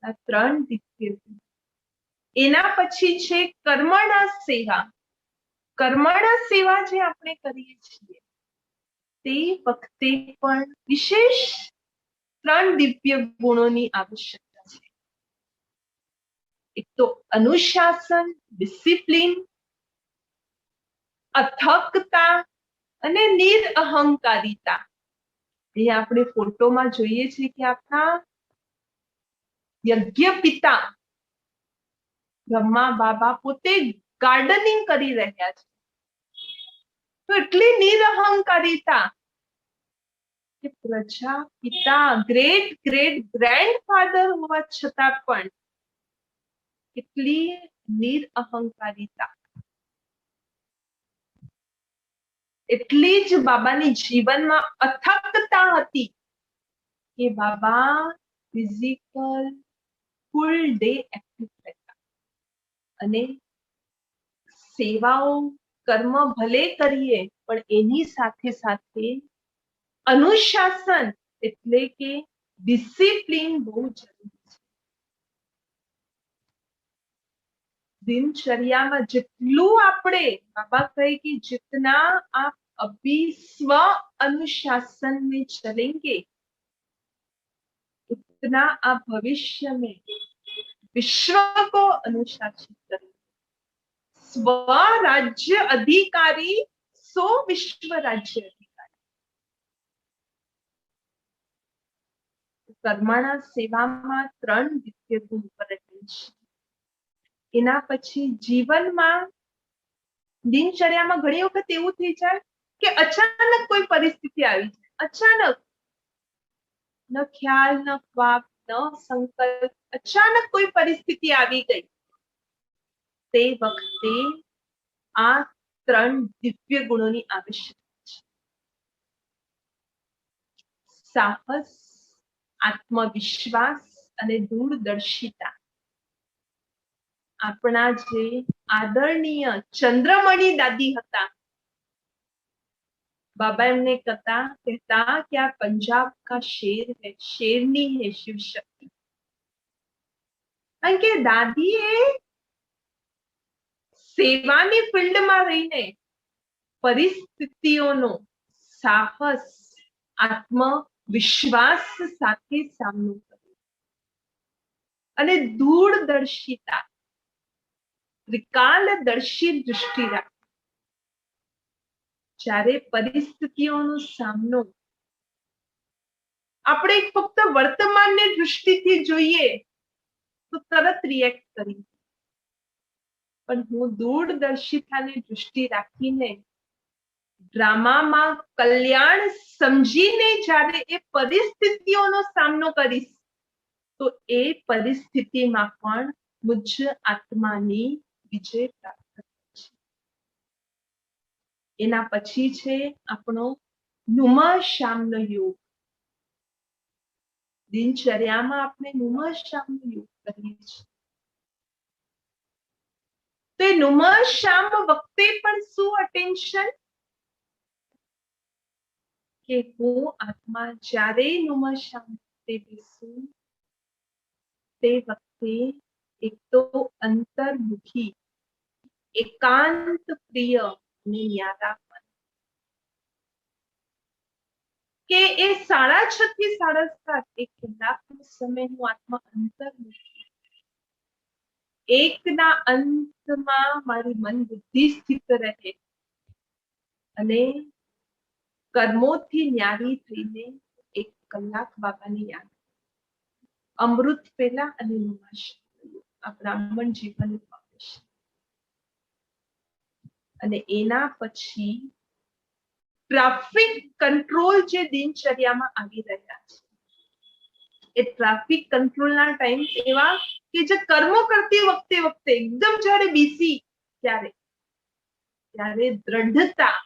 [SPEAKER 3] आ 3 दिव्य. एना पछी छे कर्मणा सेवा. कर्मणा सेवा जे આપણે કરીએ છીએ તે વખતે પણ વિશેષ 3 દિવ્ય ગુણોની આવશ્યકતા છે. એક તો અનુશાસન, ડિસિપ્લિન, અથકતા અને નિરઅહંકારિતા. એ આપણે ફોટોમાં જોઈએ છે કે આપણા યજ્ઞ પિતા બ્રહ્મા બાબા પોતે ગાર્ડનિંગ કરી રહ્યા છે. તો એટલી નિરઅહંકારિતા કે પ્રજા પિતા ગ્રેટ ગ્રેટ ગ્રેન્ડફાધર હોવા છતાં પણ કેટલી નિરઅહંકારિતા. એટલી જ બાબાની જીવનમાં અથકતા હતી કે બાબા ફિઝિકલ ફૂલ ડે એક્ટિવ રહેતા અને સેવાઓ કર્મ ભલે કરીએ પણ એની સાથે સાથે અનુશાસન એટલે કે ડિસિપ્લિન બહુ જરૂરી છે. દિનચર્યામાં જેટલું આપણે બાબા કહે કે जितना आप अभी स्व अनुशासन में चलेंगे उतना आप भविष्य में विश्व को अनुशासित करेंगे। स्व राज्य अधिकारी सो विश्व राज्य अधिकारी। कर्मणा सेવામાં 3 દિવ્ય ગુણ પ્રગટે છે। એના પછી જીવનમાં દિનચર્યામાં ઘણી વખત એવું થઈ જાય કે અચાનક કોઈ પરિસ્થિતિ આવી જાય, અચાનક ન ખ્યાલ ન ખ્વાબ ન સંકલ્પ, અચાનક કોઈ પરિસ્થિતિ આવી ગઈ, તે વખતે આ 3 દિવ્ય ગુણોની આવશ્યકતા છે। સાહસ, આત્મવિશ્વાસ અને દૂરદર્શિતા। આપણા જે આદરણીય ચંદ્રમણી દાદી હતા, बाबा एमने कहता कि आप पंजाब का शेर है, शेरनी है शिव शक्ति। के दादी सेवानी फील्ड में रहीने परिस्थितिओनो साहस, आत्मविश्वास साथे सामनो कर्यो अने दूरदर्शिता, त्रिकालदर्शी दृष्टि राखी। જ્યારે પરિસ્થિતિઓનો સામનો આપણે ફક્ત વર્તમાનની દૃષ્ટિથી જોઈએ તો તરત રિએક્ટ કરી, પણ હું દૂરદર્શિતાની દૃષ્ટિ રાખીને ડ્રામામાં કલ્યાણ સમજીને જ્યારે એ પરિસ્થિતિઓનો સામનો કરીશ તો એ પરિસ્થિતિમાં પણ મુજ આત્માની વિજય પ્રાપ્ત। એના પછી છે આપણો નુમા શામનો યોગ। દિનચર્યામાં આપણે નુમા શામનો યોગ કરીએ છીએ, તો એ નુમા શામ વખતે પણ શું અટેન્શન કે હું આત્મા જ્યારે નુમા શામ વખતે બેસું તે વખતે એક તો અંતર્મુખી, એકાંત પ્રિય કે એ 6:30 થી 7:30 એક કલાકનો સમય હું આત્મા અંતર્મુખી, એકના અંતમાં મારી મન બુદ્ધિ સ્થિત રહે અને કર્મોથી ન્યારી થઈને એક કલાક બાબાની યાદ, અમૃત પેલા અને નુમાશ આ બ્રાહ્મણ જીવન અને એના પછી ટ્રાફિક કંટ્રોલ જે દિનચર્યામાં આવી રહ્યા છે, એ ટ્રાફિક કંટ્રોલના ટાઈમ એવા કે જે કર્મો કરતી વખતે એકદમ જ્યારે બીસી ત્યારે દ્રઢતા,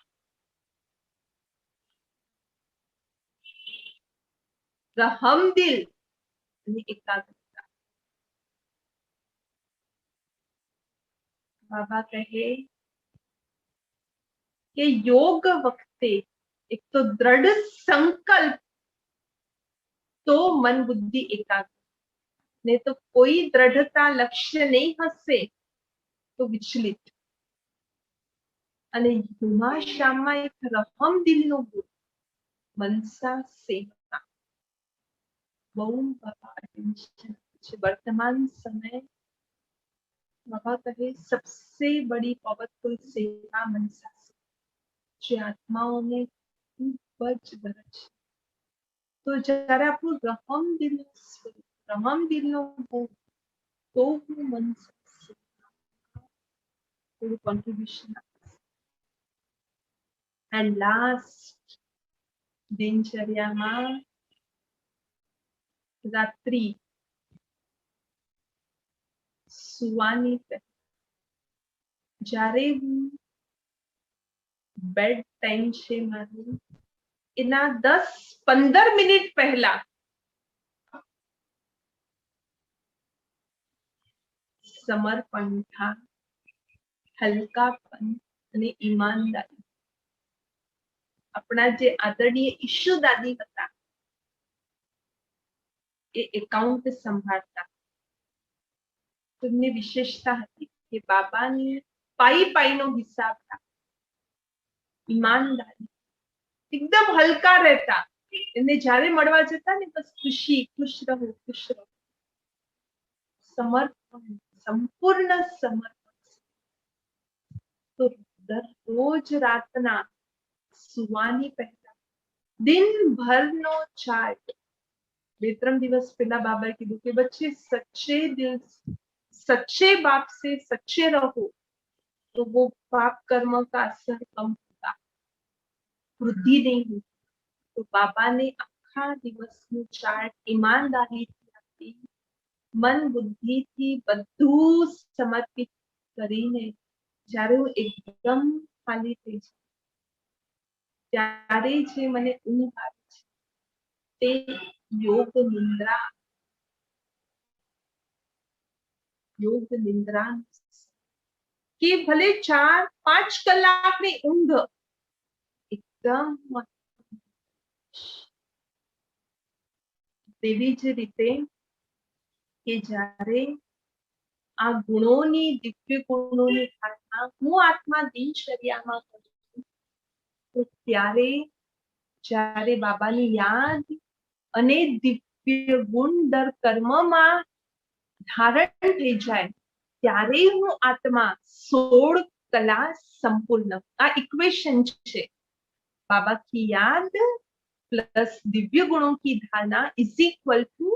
[SPEAKER 3] રહમદિલ અને એકાગ્રતા। બાબા કહે કે યોગ વખતે એક તો દ્રઢ સંકલ્પ, તો મન બુદ્ધિ એકાગ્ર, ને તો કોઈ દ્રઢતા લક્ષ્ય નહીં હશે તો વિચલિત। અને નુમા શામમાં એક રહમ દિલનો ગુણ, મનસા સેવા બહુ છે। વર્તમાન સમય बाबा कहे सबसे बड़ी पावरफुल सेवा मनसा જે આત્માઓને ખૂબ જ ગરજ। તો જ્યારે આપણું રહમ દિલનો ગુણ, તો હું મનસા થોડું કોન્ટ્રીબ્યુશન આપીશ। એન્ડ લાસ્ટ દિનચર્યામાં રાત્રિ સુવાની પહેલા જ્યારે હું બેડ ટાઈમ છે મારું એના 10-15 મિનિટ પહેલા સમર્પણ था, હલકાપન અને ઈમાનદારી। આપણા જે આદરણીય ઈશુ દાદી હતા એ એકાઉન્ટ સંભાળતા, તેમની વિશેષતા હતી કે બાબાની પાઈ પાઈનો હિસાબ રાખો, ઈમાનદારી, એકદમ હલકા રહેતા. એને જ્યારે મળવા જતા ને બસ ખુશી, ખુશ રહો, ખુશ રહો. સમર્પણ, સંપૂર્ણ સમર્પણ. તો દરરોજ રાતના સુવાની પહેલા દિનભરનો ચાર્ટ. 2-3 દિવસ પહેલા બાબાએ કીધું કે બચ્ચે સચ્ચે દિલ, सच्चे बाप से सच्चे रहो तो वो पाप कर्म का असर कम होगा, वृद्धि नहीं होगी. तो बाबा ने आखा દિવસનું ચાર્ટ ઈમાનદારીથી આપી, મન બુદ્ધિથી બધું સમર્પિત કરીને જ્યારે હું એકદમ ખાલી થઈ છું, ત્યારે જે મને ઊંઘ આવે છે તે યોગ નિંદ્રા, યોગ નિંદ્રા કે ભલે 4-5 કલાકની ઊંઘ એકદમ. તેવી જ રીતે કે જ્યારે આ ગુણોની, દિવ્ય ગુણોની ધારણા હું આત્મા દિનચર્યામાં કરું છું, તો ત્યારે જ્યારે બાબાની યાદ અને દિવ્ય ગુણ દર કર્મમાં ધારણ થઈ જાય, ત્યારે હું આત્મા 16 કલા સંપૂર્ણ. આ इक्वेशन છે. बाबा की याद प्लस दिव्य गुणों की धारणा इज इक्वल टू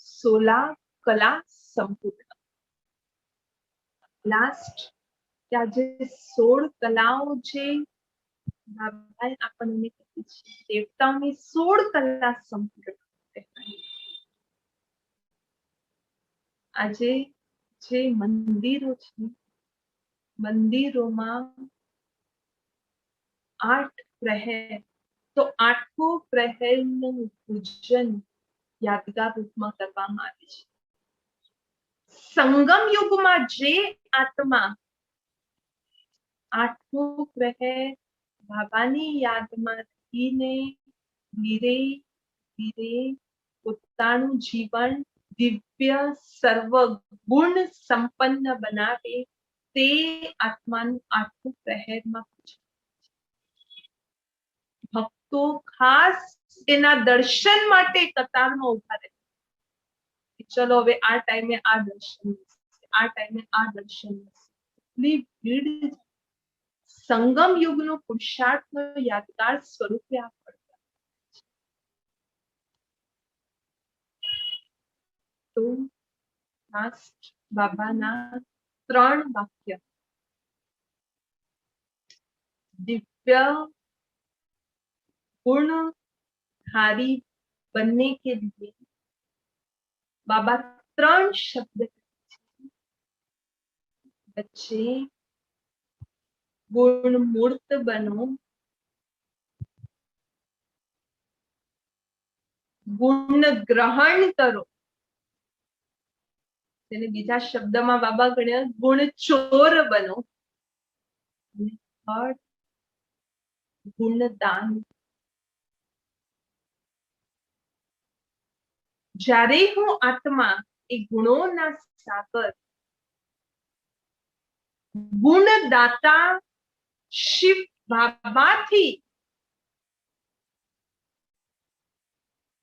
[SPEAKER 3] 16 कला संपूर्ण. लास्ट क्या जे 16 कलाओं जे बाबाए આપણને કહી છે, દેવતાઓની 16 કલા સંપૂર્ણ. આજે જે મંદિરો છે, મંદિરોમાં 8 પ્રહર, તો 8 પ્રહરનું પૂજન યાદગાર રૂપમાં કરવામાં આવે છે. સંગમ યુગમાં જે આત્મા 8 પ્રહર બાબાની યાદમાં રહીને ધીરે ધીરે પોતાનું જીવન દિવ્ય સર્વગુણ સંપન્ન બનાવે, તે આત્માનું 8 પ્રહરમાં પૂજન. ભક્તો ખાસ એના દર્શન માટે કતારમાં ઉભા રહે. ચલો હવે આ ટાઈમે આ દર્શન, આ ટાઈમે આ દર્શન. એટલી ભીડ. સંગમ યુગનો પુરુષાર્થનો યાદગાર સ્વરૂપે આ પડતા. તો લાસ્ટ બાબાના 3 વાક્ય. दिव्य गुणधारी बनने के लिए बाबा 3 शब्द. बच्चे गुण मूर्त बनो, गुण ग्रहण करो. તેને બીજા શબ્દમાં બાબા ગણ્યા ગુણ ચોર બનો, ગુણદાન. જ્યારે હું આત્મા એ ગુણોના સાગર, ગુણદાતા શિવ બાબાથી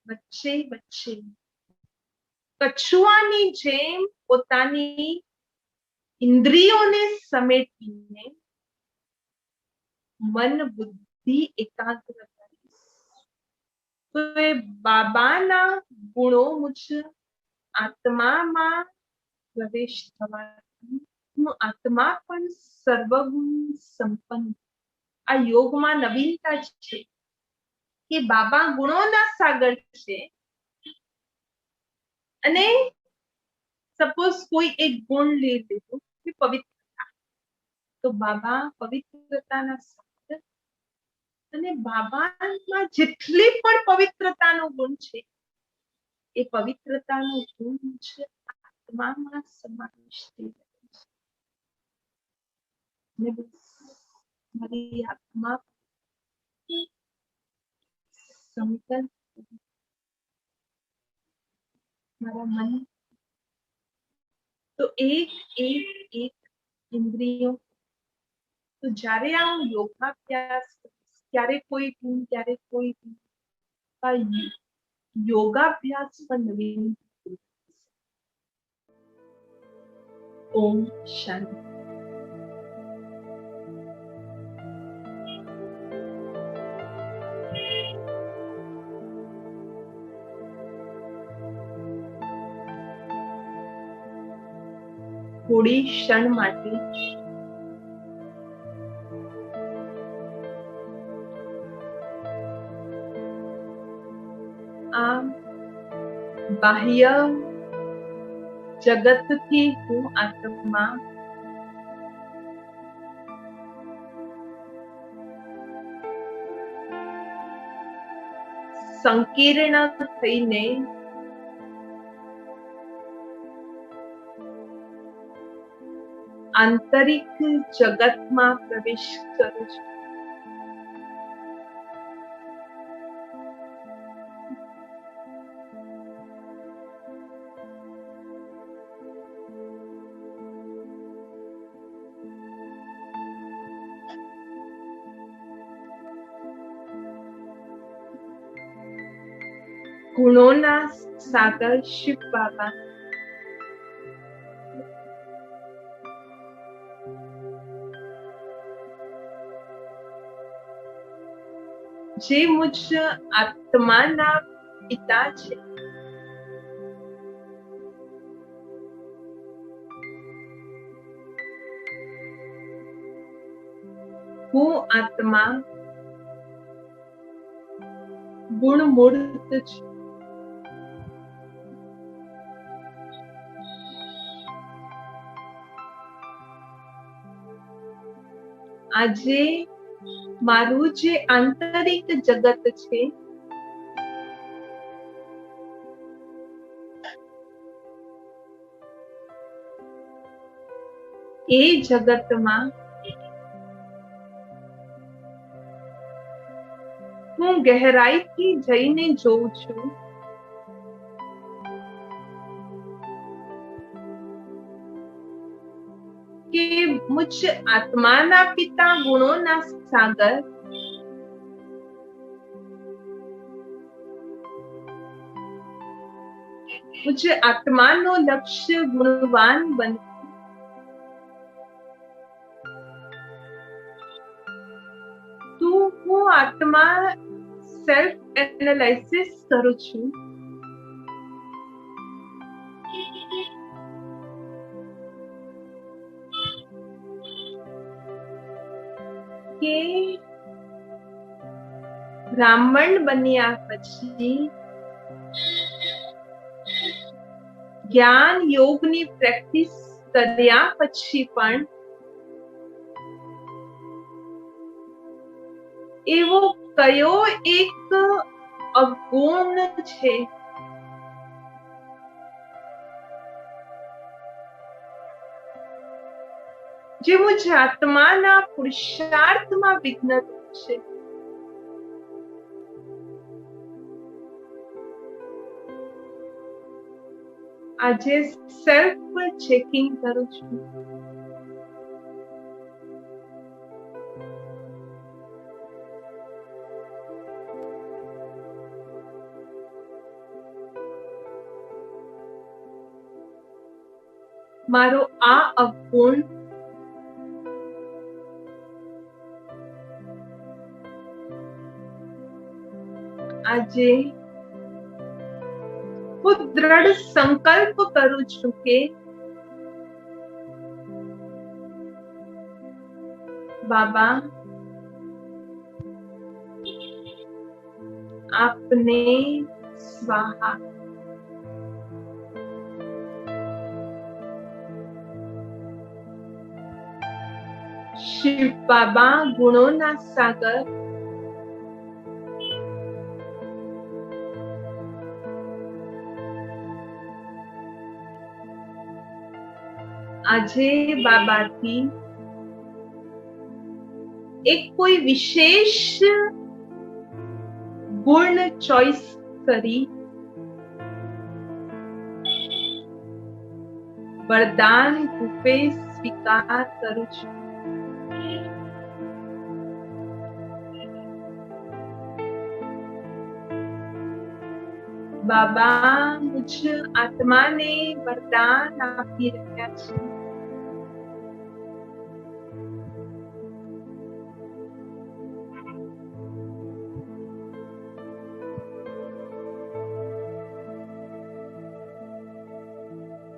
[SPEAKER 3] વચ્ચે વચ્ચે કછુઆની જેમ પોતાની ઇન્દ્રિયોને સમેટીને મન બુદ્ધિ એકાગ્ર કરીશ, તો એ બાબાના ગુણો મુજ આત્મામાં પ્રવેશ થવાથી હું આત્મા પણ સર્વગુણ સંપન્ન. આ યોગમાં નવીનતા છે કે બાબા ગુણોના સાગર છે, અને સપોઝ કોઈ એક ગુણ લઈ લીધું કે પવિત્રતા, તો બાબા પવિત્રતાના સાગર, અને બાબામાં જેટલી પણ પવિત્રતાનો ગુણ છે એ પવિત્રતાનો ગુણ છે આત્મામાં સમાવેશ થઈ રહ્યો છે. અને બસ મારી આત્મા સંકલ્પ, મારા મન, તો એક એક એક ઇન્દ્રિયો. તો જ્યારે આ હું યોગાભ્યાસ ક્યારેક કોઈ ગુણ ક્યારેક કોઈ ગુણ, આ યોગાભ્યાસ પણ નવીન. ઓમ શાંતિ. થોડી ક્ષણ માટે આ બાહ્ય જગતથી હું આત્મા સંકીર્ણ થઈને આંતરિક જગતમાં પ્રવેશ કરું છું. ગુણોના સાગર શિવ બાબા જે મુજ આત્માના પિતા છે, હું આત્મા ગુણમૂર્ત છું. આજે મારું જે આંતરિક જગત છે એ જગતમાં હું ગહેરાઈથી જઈને જોઉં છું કે મુજ આત્માના પિતા ગુણોના સાગર મુજ આત્માનો લક્ષ્ય ગુણવાન બનવું. તો હું આત્મા સેલ્ફ એનાલિસિસ કરું છું કે બ્રાહ્મણ બન્યા પછી જ્ઞાન યોગની પ્રેક્ટિસ કર્યા પછી પણ એવો કયો એક અવગુણ છે જે મુજ આત્માના પુરુષાર્થમાં વિઘ્ન છે. આજે સેલ્ફ ચેકિંગ કરું છું. મારો આ અવગુણ આજે હું દ્રઢ સંકલ્પ કરું છું કે બાબા આપને સ્વાહા. શિવ બાબા ગુણોના સાગર આજે બાબાથી એક કોઈ વિશેષ ગુણ ચોઈસ કરી વરદાન રૂપે સ્વીકાર કરું છું. બાબા મુझ આત્માને વરદાન આપી રહ્યા છે.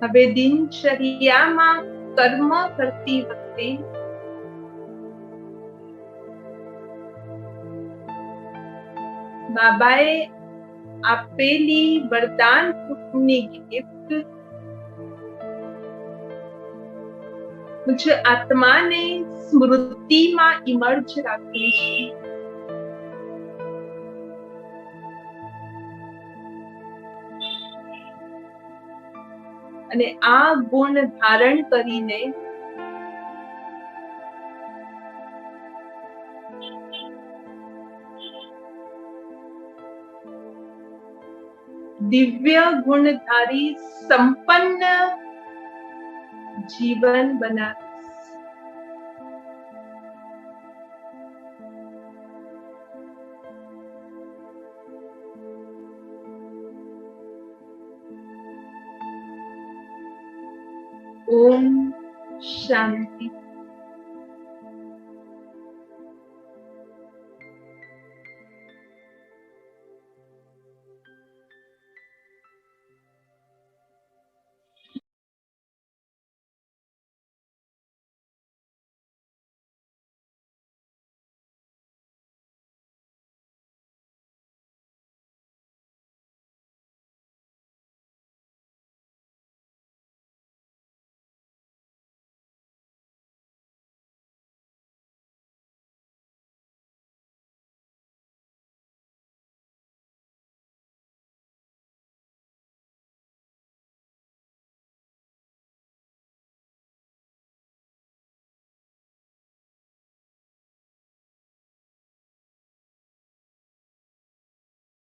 [SPEAKER 3] હવે દિનચર્યામાં કર્મ કરતી વખતે બાબાએ આપેલી વરદાન રૂપની ગિફ્ટ મુझ આત્માને સ્મૃતિમાં ઇમર્જ રાખી છે. અને આ ગુણ ધારણ કરીને દિવ્ય ગુણધારી સંપન્ન જીવન બનાવીશ. ઓમ શાંતિ.